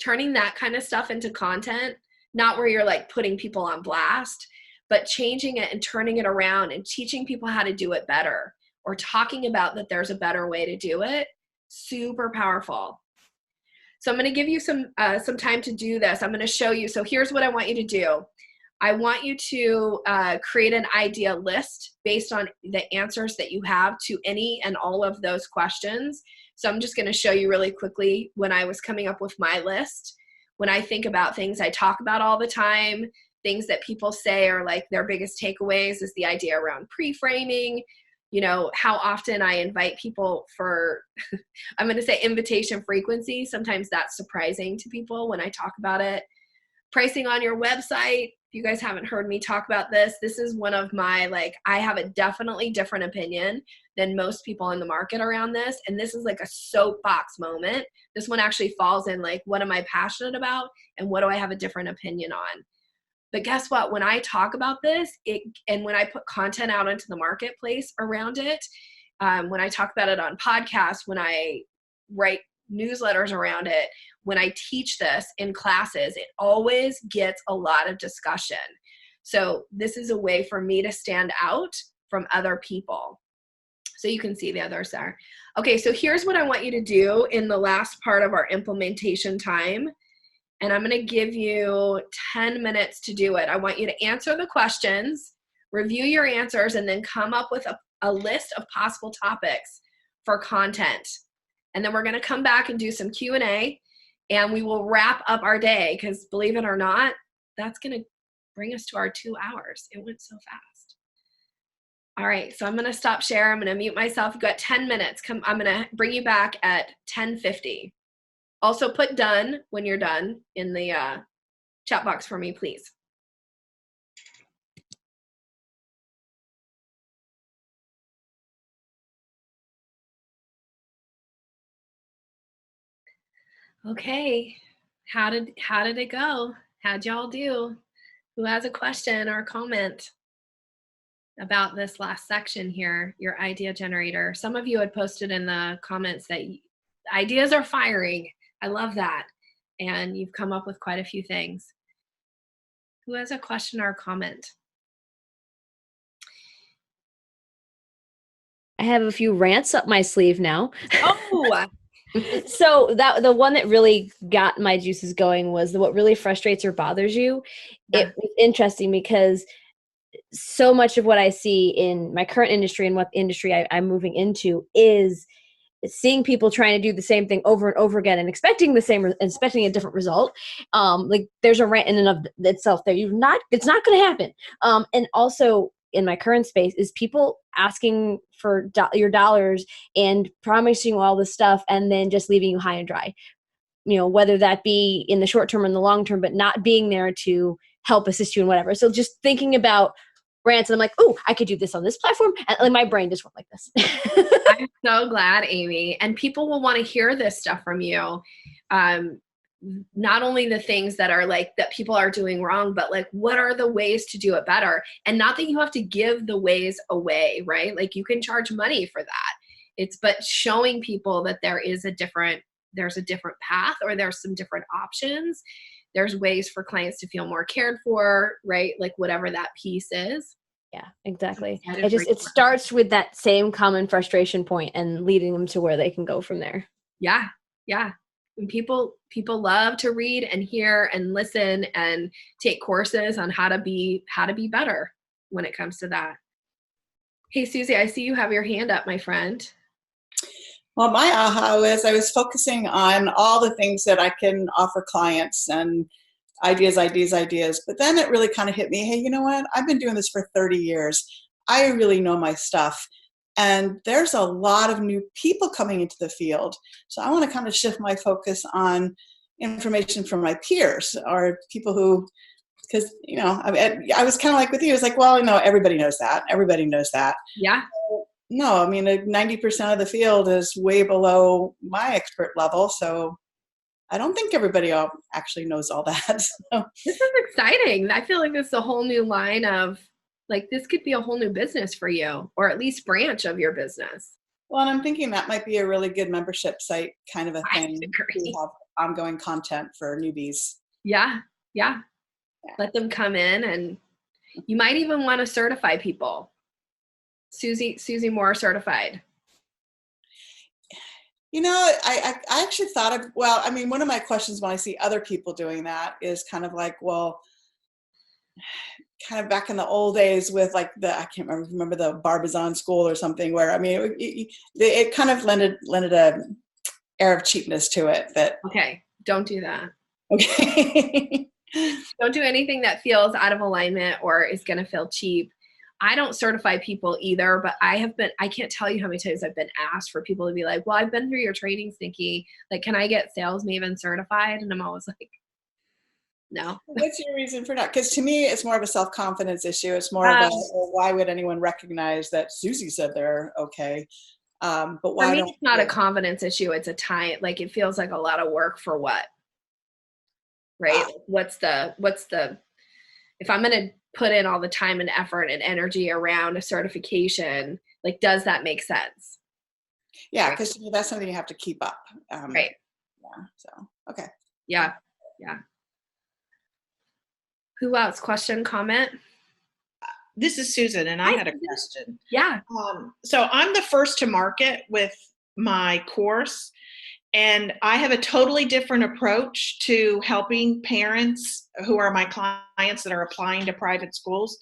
Speaker 1: Turning that kind of stuff into content, not where you're like putting people on blast, but changing it and turning it around and teaching people how to do it better, or talking about that there's a better way to do it. Super powerful. So I'm going to give you some time to do this. I'm going to show you. So here's what I want you to do. I want you to create an idea list based on the answers that you have to any and all of those questions. So I'm just going to show you really quickly when I was coming up with my list. When I think about things I talk about all the time, things that people say are like their biggest takeaways is the idea around pre-framing, you know, how often I invite people for, I'm going to say invitation frequency. Sometimes that's surprising to people when I talk about it. Pricing on your website. If you guys haven't heard me talk about this, this is one of my, like, I have a definitely different opinion than most people in the market around this. And this is like a soapbox moment. This one actually falls in like, what am I passionate about? And what do I have a different opinion on? But guess what? When I talk about this, and when I put content out into the marketplace around it, when I talk about it on podcasts, when I write newsletters around it, when I teach this in classes, it always gets a lot of discussion. So this is a way for me to stand out from other people. So you can see the others there. Okay, so here's what I want you to do in the last part of our implementation time. And I'm going to give you 10 minutes to do it. I want you to answer the questions, review your answers, and then come up with a list of possible topics for content. And then we're going to come back and do some Q&A, and we will wrap up our day, because believe it or not, that's going to bring us to our 2 hours. It went so fast. All right, so I'm going to stop share. I'm going to mute myself. You've got 10 minutes. I'm going to bring you back at 10:50. Also put done when you're done in the chat box for me, please. Okay, how did it go? How'd y'all do? Who has a question or a comment? about this last section here, your idea generator. Some of you had posted in the comments that ideas are firing. I love that. And you've come up with quite a few things. Who has a question or a comment?
Speaker 6: I have a few rants up my sleeve now.
Speaker 1: Oh,
Speaker 6: So that the one that really got my juices going was what really frustrates or bothers you.
Speaker 1: Yeah.
Speaker 6: It was interesting because so much of what I see in my current industry and what industry I'm moving into is seeing people trying to do the same thing over and over again and expecting the same, expecting a different result. Like there's a rant in and of itself there. It's not going to happen. And also in my current space is people asking for your dollars and promising you all this stuff and then just leaving you high and dry. You know, whether that be in the short term or in the long term, but not being there to help assist you in whatever. So just thinking about rants and I'm like, oh, I could do this on this platform. And like, my brain just went like this.
Speaker 1: I'm so glad, Amy. And people will want to hear this stuff from you. Not only the things that are like that people are doing wrong, but like what are the ways to do it better? And not that you have to give the ways away, right? Like you can charge money for that. But showing people that there's a different path, or there's some different options. There's ways for clients to feel more cared for, right? Like whatever that piece is.
Speaker 6: Yeah, exactly. It starts with that same common frustration point and leading them to where they can go from there.
Speaker 1: Yeah. Yeah. And people love to read and hear and listen and take courses on how to be better when it comes to that. Hey, Susie, I see you have your hand up, my friend.
Speaker 12: Well, my aha was I was focusing on all the things that I can offer clients and ideas. But then it really kind of hit me, hey, you know what? I've been doing this for 30 years. I really know my stuff. And there's a lot of new people coming into the field. So I want to kind of shift my focus on information from my peers or people who, because, you know, I was kind of like with you. It's like, well, you know, everybody knows that. Everybody knows that.
Speaker 1: Yeah.
Speaker 12: No, I mean, 90% of the field is way below my expert level. So I don't think everybody actually knows all that. So.
Speaker 1: This is exciting. I feel like this is a whole new line of, like, this could be a whole new business for you, or at least branch of your business.
Speaker 12: Well, and I'm thinking that might be a really good membership site kind of a thing to have ongoing content for newbies.
Speaker 1: Yeah. Let them come in, and you might even want to certify people. Susie Moore certified.
Speaker 12: You know, I actually thought of, well, I mean, one of my questions when I see other people doing that is kind of like, well, kind of back in the old days with like I can't remember the Barbizon school or something where, I mean, it kind of lended a air of cheapness to it that.
Speaker 1: Okay. Don't do that.
Speaker 12: Okay.
Speaker 1: Don't do anything that feels out of alignment or is going to feel cheap. I don't certify people either, but I can't tell you how many times I've been asked for people to be like, well, I've been through your trainings, Nikki. Like, can I get Sales Maven certified? And I'm always like, no.
Speaker 12: What's your reason for that? Because to me, it's more of a self-confidence issue. It's more of well, why would anyone recognize that Susie said they're okay? But why?
Speaker 1: For me, it's not a confidence issue. It's a time. Like, it feels like a lot of work for what? Right? What's the? If I'm going to put in all the time and effort and energy around a certification, like, does that make sense?
Speaker 12: Yeah, because to me, that's something you have to keep up.
Speaker 1: Right.
Speaker 12: Yeah. So, okay.
Speaker 1: Yeah. Who else? Question, comment?
Speaker 2: This is Susan, and I had a question.
Speaker 1: Yeah.
Speaker 2: So I'm the first to market with my course, and I have a totally different approach to helping parents who are my clients that are applying to private schools.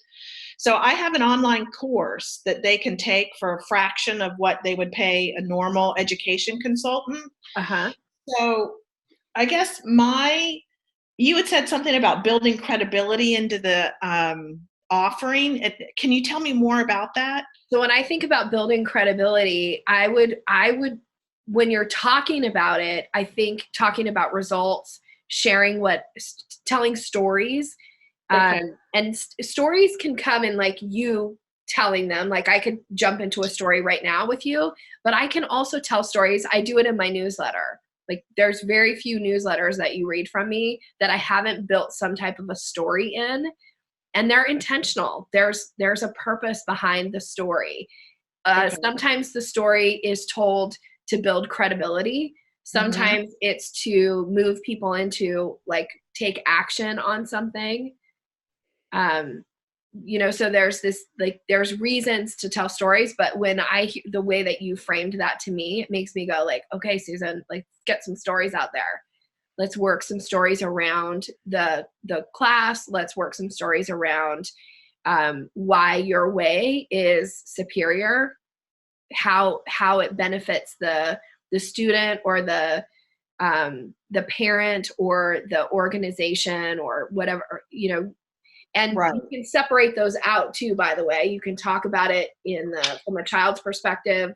Speaker 2: So I have an online course that they can take for a fraction of what they would pay a normal education consultant.
Speaker 1: Uh-huh.
Speaker 2: So I guess you had said something about building credibility into the offering. Can you tell me more about that?
Speaker 1: So when I think about building credibility, I would, when you're talking about it, I think talking about results, telling stories,
Speaker 2: Okay.
Speaker 1: and stories can come in like you telling them. Like, I could jump into a story right now with you, but I can also tell stories. I do it in my newsletter. Like, there's very few newsletters that you read from me that I haven't built some type of a story in. and they're intentional. There's a purpose behind the story. Sometimes the story is told to build credibility. Sometimes it's to move people into like take action on something. So there's this, like, there's reasons to tell stories, but when the way that you framed that to me, it makes me go like, okay, Susan, like, get some stories out there. Let's work some stories around the class. Let's work some stories around why your way is superior, how it benefits the student or the parent or the organization or whatever, and you can separate those out too, by the way. You can talk about it from a child's perspective,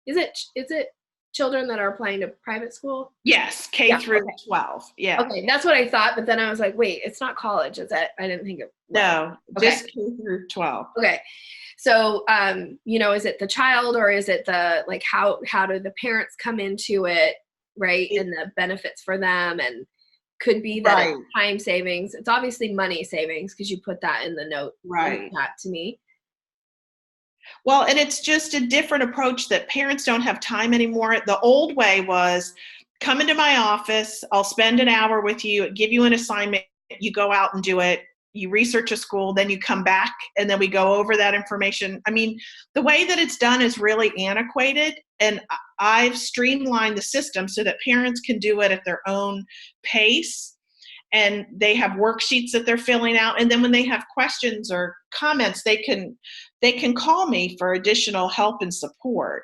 Speaker 1: is it children that are applying to private school?
Speaker 2: Yes, K through 12. Yeah.
Speaker 1: Okay, that's what I thought, but then I was like, wait, it's not college, is it? I didn't think it was.
Speaker 2: No, just K through 12.
Speaker 1: Okay. So, is it the child, or is it how do the parents come into it, right? And the benefits for them, and could be that it's time savings. It's obviously money savings because you put that in the note.
Speaker 2: Right.
Speaker 1: That to me.
Speaker 2: Well, and it's just a different approach that parents don't have time anymore. The old way was come into my office, I'll spend an hour with you, give you an assignment, you go out and do it, you research a school, then you come back, and then we go over that information. I mean, the way that it's done is really antiquated, and I've streamlined the system so that parents can do it at their own pace, and they have worksheets that they're filling out, and then when they have questions or comments, they can call me for additional help and support,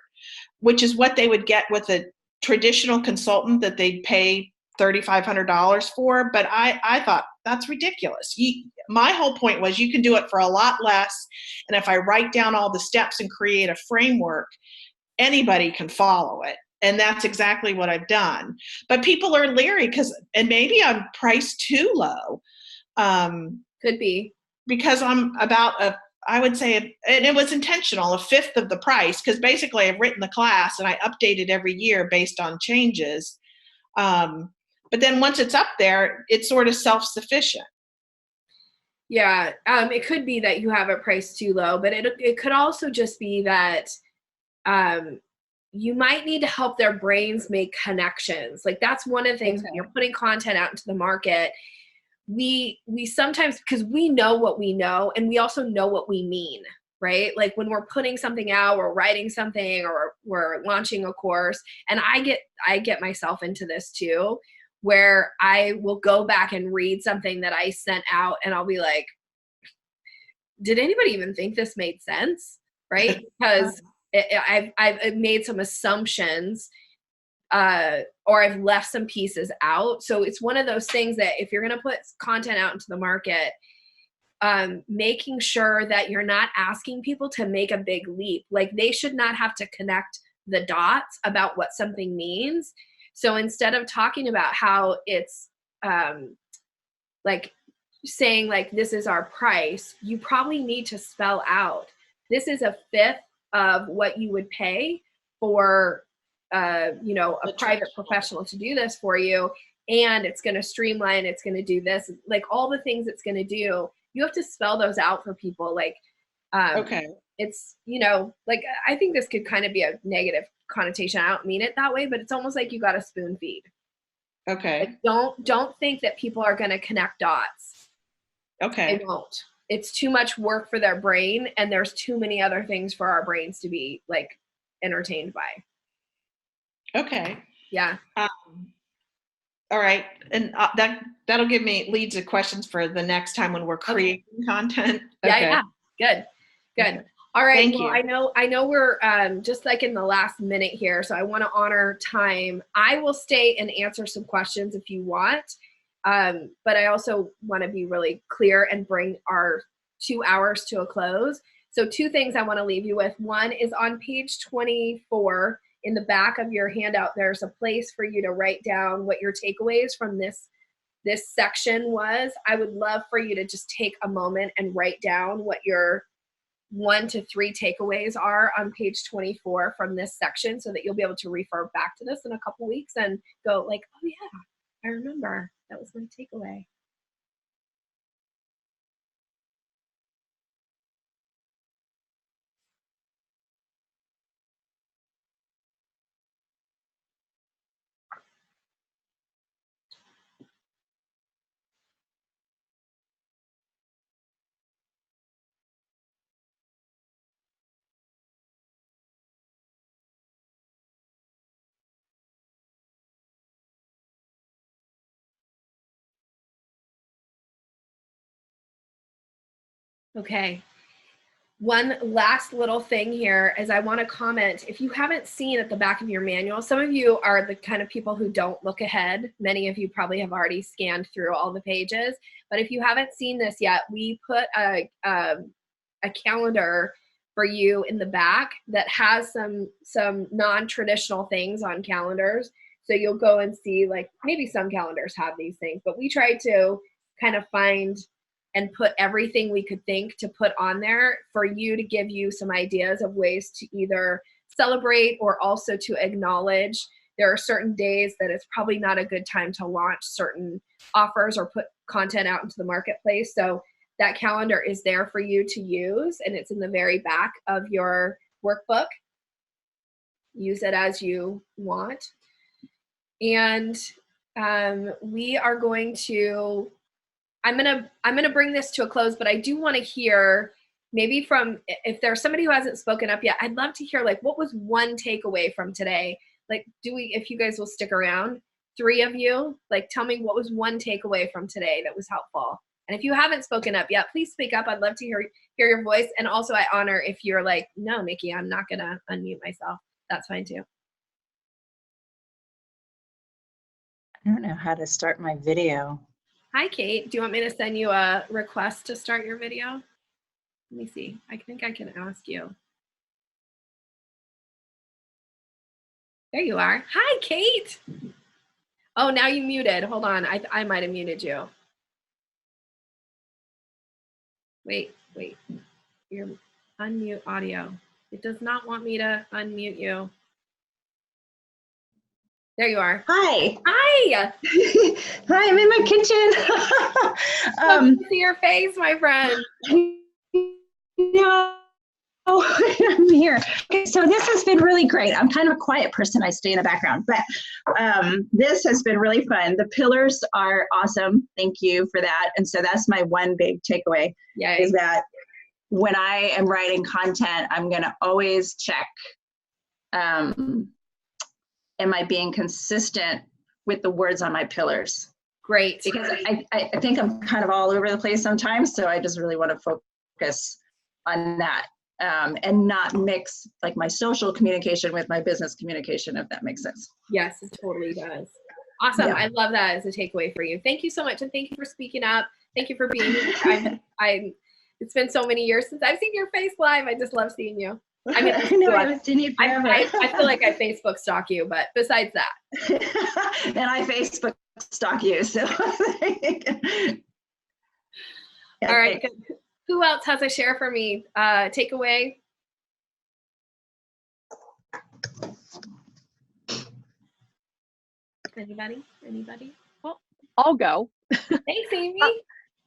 Speaker 2: which is what they would get with a traditional consultant that they'd pay $3,500 for. But I thought that's ridiculous. My whole point was you can do it for a lot less, and if I write down all the steps and create a framework, anybody can follow it. And that's exactly what I've done. But people are leery and maybe I'm priced too low.
Speaker 1: Could be.
Speaker 2: Because I'm about I would say, and it was intentional, a fifth of the price, because basically I've written the class and I update it every year based on changes. But then once it's up there, it's sort of self-sufficient.
Speaker 1: Yeah, it could be that you have it priced too low, but it could also just be that you might need to help their brains make connections. Like, that's one of the things when you're putting content out into the market. We sometimes, because we know what we know, and we also know what we mean, right? Like when we're putting something out, or writing something, or we're launching a course, and I get myself into this too, where I will go back and read something that I sent out, and I'll be like, did anybody even think this made sense? Right? Because I've made some assumptions, or I've left some pieces out. So it's one of those things that if you're going to put content out into the market, making sure that you're not asking people to make a big leap. Like, they should not have to connect the dots about what something means. So instead of talking about how it's like saying like, this is our price, you probably need to spell out, this is a fifth of what you would pay for a private professional to do this for you, and it's going to streamline, it's going to do this, like all the things it's going to do. You have to spell those out for people. Like, it's, like, I think this could kind of be a negative connotation. I don't mean it that way, but it's almost like you got to spoon feed.
Speaker 2: Okay.
Speaker 1: Like, don't think that people are going to connect dots.
Speaker 2: Okay.
Speaker 1: They won't. It's too much work for their brain, and there's too many other things for our brains to be like entertained by.
Speaker 2: Okay.
Speaker 1: Yeah.
Speaker 2: All right. And that'll give me leads to questions for the next time when we're creating content.
Speaker 1: Yeah. Good.
Speaker 2: Okay.
Speaker 1: All right.
Speaker 2: Thank
Speaker 1: well,
Speaker 2: you.
Speaker 1: I know we're just like in the last minute here, so I want to honor time. I will stay and answer some questions if you want. But I also want to be really clear and bring our 2 hours to a close. So 2 things I want to leave you with. One is on page 24, in the back of your handout, there's a place for you to write down what your takeaways from this section was. I would love for you to just take a moment and write down what your 1 to 3 takeaways are on page 24 from this section, so that you'll be able to refer back to this in a couple weeks and go like, oh yeah, I remember, that was my takeaway. Okay. One last little thing here is I want to comment, if you haven't seen at the back of your manual, some of you are the kind of people who don't look ahead. Many of you probably have already scanned through all the pages, but if you haven't seen this yet, we put a calendar for you in the back that has some non-traditional things on calendars. So you'll go and see, like, maybe some calendars have these things, but we tried to kind of find and put everything we could think to put on there for you, to give you some ideas of ways to either celebrate or also to acknowledge. There are certain days that it's probably not a good time to launch certain offers or put content out into the marketplace. So that calendar is there for you to use, and it's in the very back of your workbook. Use it as you want. And we are going to, I'm gonna bring this to a close, but I do want to hear maybe from, if there's somebody who hasn't spoken up yet, I'd love to hear, like, what was one takeaway from today? Like, if you guys will stick around, 3 of you, like, tell me what was one takeaway from today that was helpful. And if you haven't spoken up yet, please speak up. I'd love to hear your voice. And also, I honor if you're like, no, Nikki, I'm not gonna unmute myself. That's fine too.
Speaker 13: I don't know how to start my video.
Speaker 1: Hi, Kate. Do you want me to send you a request to start your video? Let me see. I think I can ask you. There you are. Hi, Kate. Oh, now you muted. Hold on. I might have muted you. Wait. Your unmute audio. It does not want me to unmute you. There you are.
Speaker 14: Hi.
Speaker 1: Hi.
Speaker 14: Hi, I'm in my kitchen.
Speaker 1: Love to see your face, my friend.
Speaker 14: No, I'm here. Okay, so this has been really great. I'm kind of a quiet person. I stay in the background, but this has been really fun. The pillars are awesome. Thank you for that. And so that's my one big takeaway.
Speaker 1: Yay.
Speaker 14: Is that when I am writing content, I'm going to always check, am I being consistent with the words on my pillars?
Speaker 1: Great.
Speaker 14: Because I think I'm kind of all over the place sometimes, so I just really want to focus on that, and not mix, like, my social communication with my business communication, if that makes sense.
Speaker 1: Yes, it totally does. Awesome. Yeah. I love that as a takeaway for you. Thank you so much, and thank you for speaking up. Thank you for being here. It's been so many years since I've seen your face live. I just love seeing you. I mean, I feel like I Facebook stalk you, but besides that.
Speaker 14: Then I Facebook stalk you. So.
Speaker 1: Yeah, all right. Good. Who else has a share for me? Takeaway. Anybody?
Speaker 15: Well, I'll go.
Speaker 1: Thanks, Amy.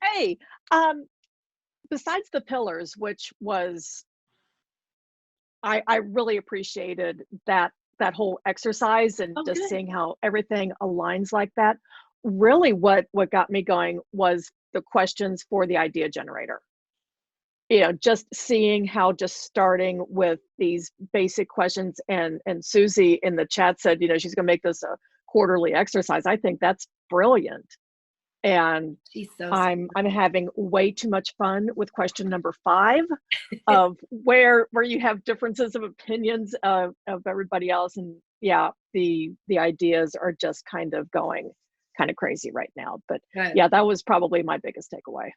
Speaker 15: Hey, besides the pillars, which was, I really appreciated that whole exercise and just
Speaker 1: good.
Speaker 15: Seeing how everything aligns like that. Really what got me going was the questions for the idea generator. You know, just seeing how just starting with these basic questions, and Susie in the chat said, you know, she's going to make this a quarterly exercise. I think that's brilliant. And I'm having way too much fun with question number 5 of where you have differences of opinions of everybody else. And yeah, the ideas are just kind of going kind of crazy right now. But yeah, that was probably my biggest takeaway.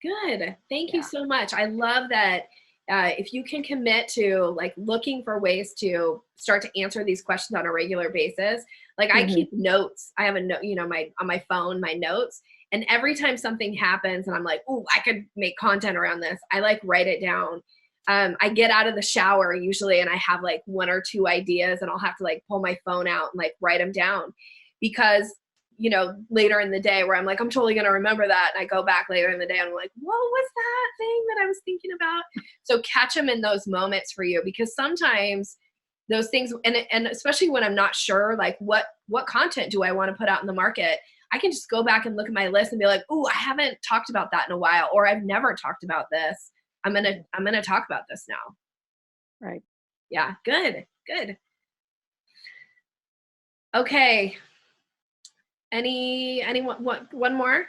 Speaker 1: Good. Thank you so much. I love that. If you can commit to, like, looking for ways to start to answer these questions on a regular basis, like, I keep notes. I have a note, you know, on my phone, my notes, and every time something happens and I'm like, oh, I could make content around this, I, like, write it down. I get out of the shower usually and I have, like, 1 or 2 ideas, and I'll have to, like, pull my phone out and, like, write them down, because, you know, later in the day where I'm like, I'm totally going to remember that. And I go back later in the day and I'm like, what was that thing that I was thinking about? So catch them in those moments for you, because sometimes those things, and especially when I'm not sure, like, what content do I want to put out in the market? I can just go back and look at my list and be like, oh, I haven't talked about that in a while, or I've never talked about this. I'm going to talk about this now.
Speaker 15: Right.
Speaker 1: Yeah. Good. Okay. Anyone? One more?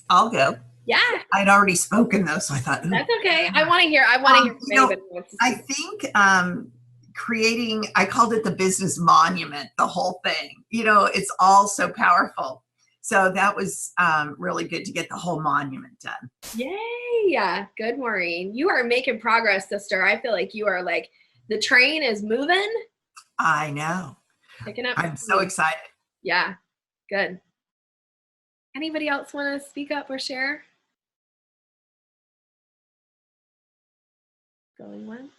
Speaker 9: I'll go.
Speaker 1: Yeah.
Speaker 9: I'd already spoken though, so I thought, ooh.
Speaker 1: That's okay. I want to hear from anybody who wants to
Speaker 9: I
Speaker 1: speak.
Speaker 9: think creating, I called it the business monument, the whole thing. It's all so powerful. So that was really good to get the whole monument done.
Speaker 1: Yay. Yeah. Good, Maureen. You are making progress, sister. I feel like you are like, the train is moving.
Speaker 9: I know.
Speaker 1: Picking up.
Speaker 9: I'm so excited.
Speaker 1: Yeah. Good. Anybody else want to speak up or share? Going once?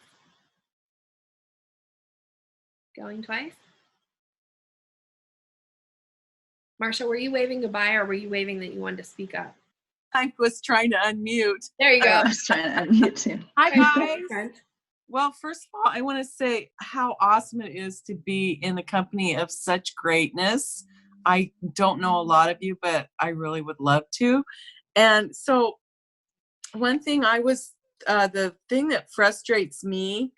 Speaker 1: Going twice? Marsha, were you waving goodbye or were you waving that you wanted to speak up?
Speaker 7: I was trying to unmute.
Speaker 1: There you go.
Speaker 14: I was trying to unmute too.
Speaker 7: Hi, guys. Well, first of all, I want to say how awesome it is to be in the company of such greatness. I don't know a lot of you, but I really would love to. And so one thing the thing that frustrates me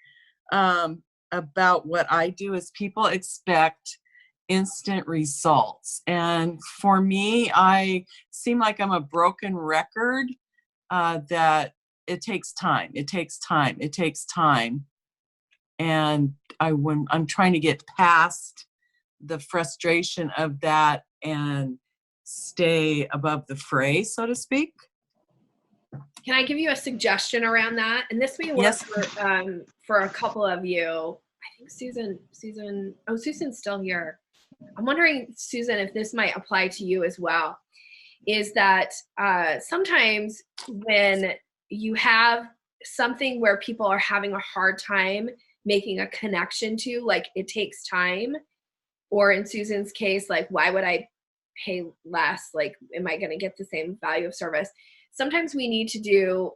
Speaker 7: about what I do is people expect instant results. And for me, I seem like I'm a broken record that it takes time. It takes time. It takes time. And when I'm trying to get past the frustration of that and stay above the fray, so to speak.
Speaker 1: Can I give you a suggestion around that? And this may work for a couple of you. I think Susan, oh, Susan's still here. I'm wondering, Susan, if this might apply to you as well, is that sometimes when you have something where people are having a hard time making a connection to, like it takes time, or in Susan's case, like, why would I pay less? Like, am I going to get the same value of service? Sometimes we need to do,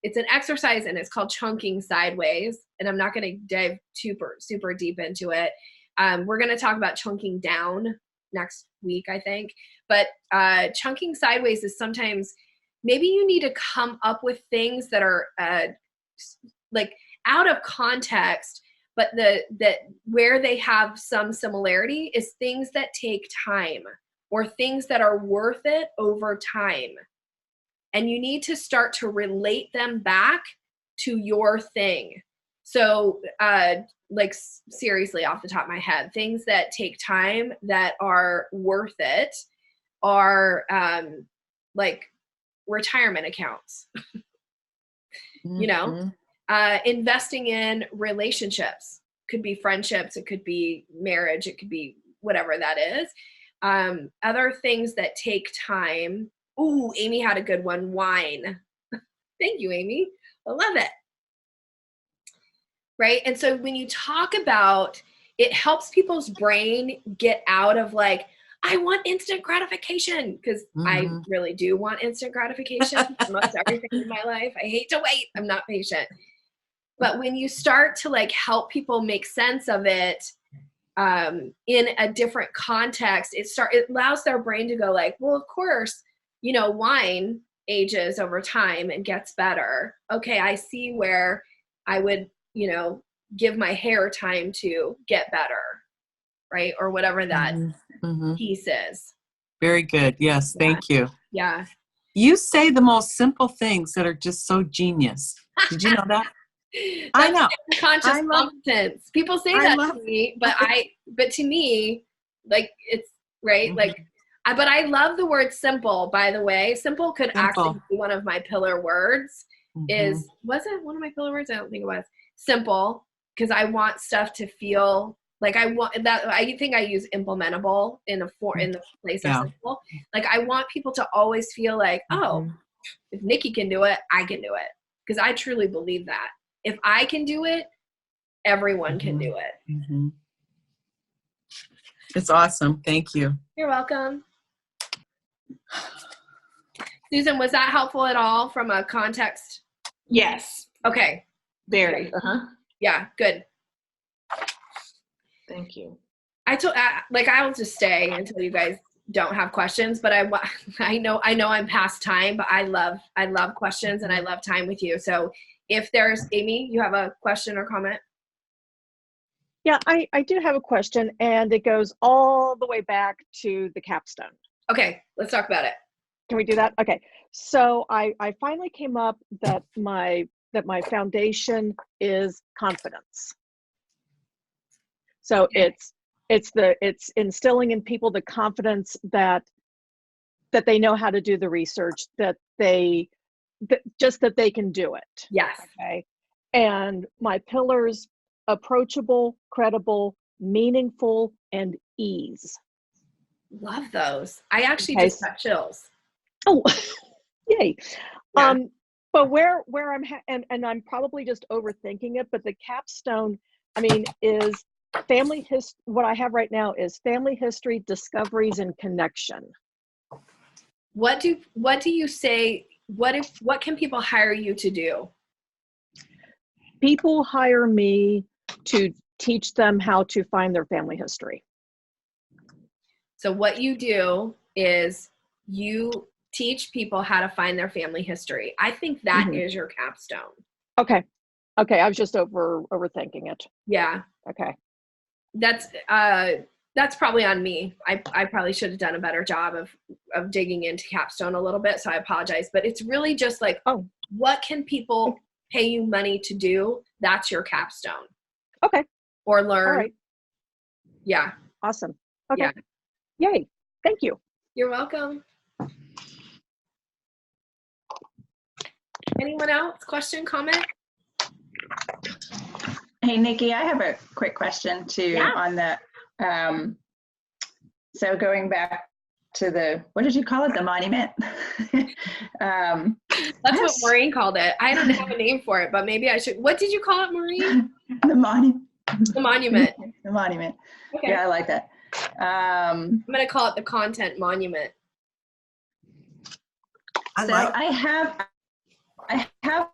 Speaker 1: it's an exercise and it's called chunking sideways. And I'm not going to dive super deep into it. We're going to talk about chunking down next week, I think. But chunking sideways is sometimes maybe you need to come up with things that are like out of context, but that where they have some similarity is things that take time or things that are worth it over time. And you need to start to relate them back to your thing. So like seriously off the top of my head, things that take time that are worth it are like retirement accounts, you know, investing in relationships, could be friendships, it could be marriage, it could be whatever that is. Other things that take time. Ooh, Amy had a good one, wine. Thank you, Amy. I love it. Right? And so when you talk about, it helps people's brain get out of like, I want instant gratification, because I really do want instant gratification for most everything in my life. I hate to wait. I'm not patient. But when you start to like help people make sense of it in a different context, it allows their brain to go like, well, of course, you know, wine ages over time and gets better. Okay, I see where I would, you know, give my hair time to get better, right? Or whatever that piece is.
Speaker 7: Very good. Yes, thank you.
Speaker 1: Yeah.
Speaker 7: You say the most simple things that are just so genius. Did you know that? I know.
Speaker 1: Conscious competence. People say that to me, but to me, like it's right. Like, but I love the word simple, by the way. Simple could actually be one of my pillar words. Was it one of my pillar words? I don't think it was. Simple, because I want stuff to feel like I want that. I think I use implementable in the place of simple. Like I want people to always feel like, oh, if Nikki can do it, I can do it. Because I truly believe that. If I can do it, everyone can do it.
Speaker 7: It's awesome. Thank you.
Speaker 1: You're welcome. Susan, was that helpful at all from a context?
Speaker 2: Yes.
Speaker 1: Okay.
Speaker 2: Very.
Speaker 1: Yeah, good.
Speaker 2: Thank you.
Speaker 1: I'll just stay until you guys don't have questions, but I know I'm past time, but I love questions and I love time with you. So if there's, Amy, you have a question or comment?
Speaker 15: Yeah, I do have a question, and it goes all the way back to the capstone.
Speaker 1: Okay, let's talk about it.
Speaker 15: Can we do that? Okay. So I finally came up that my foundation is confidence. So it's instilling in people the confidence that they know how to do the research, that they can do it.
Speaker 1: Yes.
Speaker 15: Okay. And my pillars: approachable, credible, meaningful, and ease.
Speaker 1: Love those. I actually
Speaker 15: Okay.
Speaker 1: just got chills.
Speaker 15: Oh, yay.
Speaker 1: Yeah.
Speaker 15: But where I'm and I'm probably just overthinking it, but the capstone, I mean, is family history. What I have right now is family history, discoveries, and connection.
Speaker 1: What do you say? What can people hire you to do?
Speaker 15: People hire me to teach them how to find their family history.
Speaker 1: So what you do is you teach people how to find their family history. I think that is your capstone.
Speaker 15: Okay. I was just overthinking it.
Speaker 1: Yeah.
Speaker 15: Okay.
Speaker 1: That's probably on me. I probably should have done a better job of digging into capstone a little bit. So I apologize, but it's really just like, what can people pay you money to do? That's your capstone.
Speaker 15: Okay.
Speaker 1: Or learn.
Speaker 15: All right.
Speaker 1: Yeah.
Speaker 15: Awesome. Okay.
Speaker 1: Yeah.
Speaker 15: Yay. Thank you.
Speaker 1: You're welcome. Anyone else? Question, comment?
Speaker 14: Hey, Nikki, I have a quick question too on the, so going back to the, what did you call it? The monument?
Speaker 1: That's what Maureen called it. I don't have a name for it, but maybe I should. What did you call it, Maureen?
Speaker 14: The monument.
Speaker 1: The monument.
Speaker 14: The monument.
Speaker 1: Okay.
Speaker 14: Yeah, I like that.
Speaker 1: I'm going to call it the content monument.
Speaker 14: I have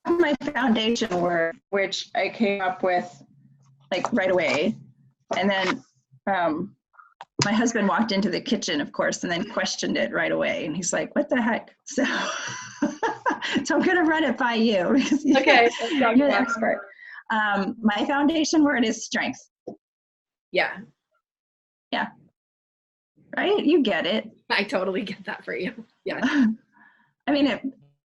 Speaker 14: my foundation work, which I came up with like right away. And then my husband walked into the kitchen, of course, and then questioned it right away. And he's like, what the heck? So, so I'm going to run it by you.
Speaker 1: Okay.
Speaker 14: You're the expert. My foundation word is strength.
Speaker 1: Yeah.
Speaker 14: Yeah. Right? You get it.
Speaker 1: I totally get that for you. Yeah.
Speaker 14: I mean,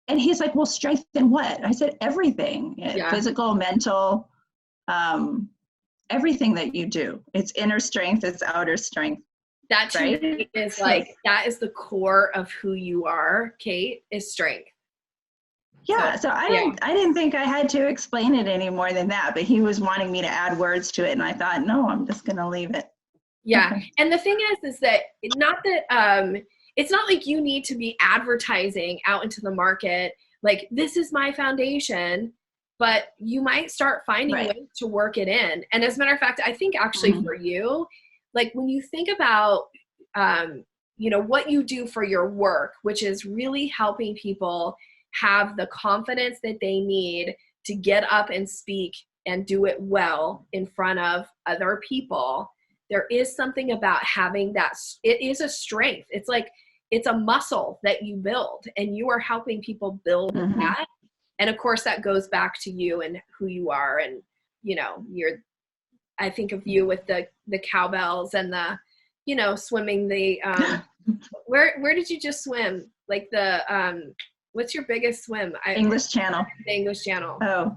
Speaker 14: and he's like, well, strength in what? I said, everything.
Speaker 1: Yeah.
Speaker 14: Physical, mental, everything that you do. It's inner strength, it's outer strength.
Speaker 1: That to me is like, that is the core of who you are, Kate, is strength.
Speaker 14: Yeah, so I didn't think I had to explain it any more than that, but he was wanting me to add words to it, and I thought, no, I'm just going to leave it.
Speaker 1: Yeah,
Speaker 14: Okay.
Speaker 1: and the thing is that it's not like you need to be advertising out into the market, like, this is my foundation, but you might start finding ways to work it in. And as a matter of fact, I think actually for you, like when you think about, what you do for your work, which is really helping people have the confidence that they need to get up and speak and do it well in front of other people, there is something about having that. It is a strength. It's like, it's a muscle that you build, and you are helping people build that. And of course that goes back to you and who you are. And, I think of you with the cowbells and the, swimming the, where did you just swim? Like the, what's your biggest swim?
Speaker 14: English Channel.
Speaker 1: The English Channel.
Speaker 14: Oh,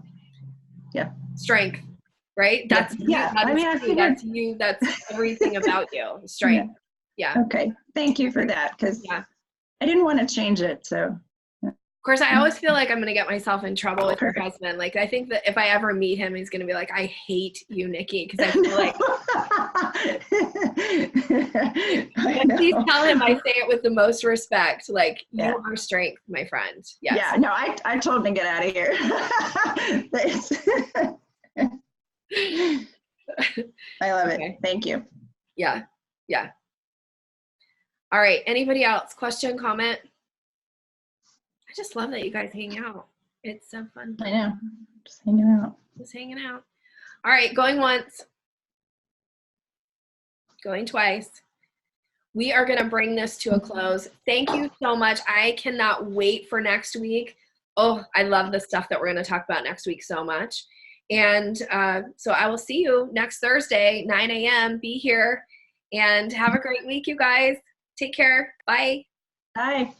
Speaker 14: yeah.
Speaker 1: Strength, right? That's
Speaker 14: yeah.
Speaker 1: That's you. That's everything about you. Strength. Yeah.
Speaker 14: Okay. Thank you for that, because I didn't want to change it. So.
Speaker 1: Of course, I always feel like I'm going to get myself in trouble with your husband. Like, I think that if I ever meet him, he's going to be like, I hate you, Nikki, because I feel like. Please tell him I say it with the most respect. Like, you are strength, my friend. Yes.
Speaker 14: Yeah, no, I told him to get out of here. Thanks. I love it. Thank you.
Speaker 1: Yeah. Yeah. All right. Anybody else? Question, comment? I just love that you guys hang out. It's so fun.
Speaker 14: I know. Just hanging out.
Speaker 1: Just hanging out. All right. Going once. Going twice. We are going to bring this to a close. Thank you so much. I cannot wait for next week. Oh, I love the stuff that we're going to talk about next week so much. And so I will see you next Thursday, 9 a.m. Be here and have a great week, you guys. Take care. Bye.
Speaker 14: Bye.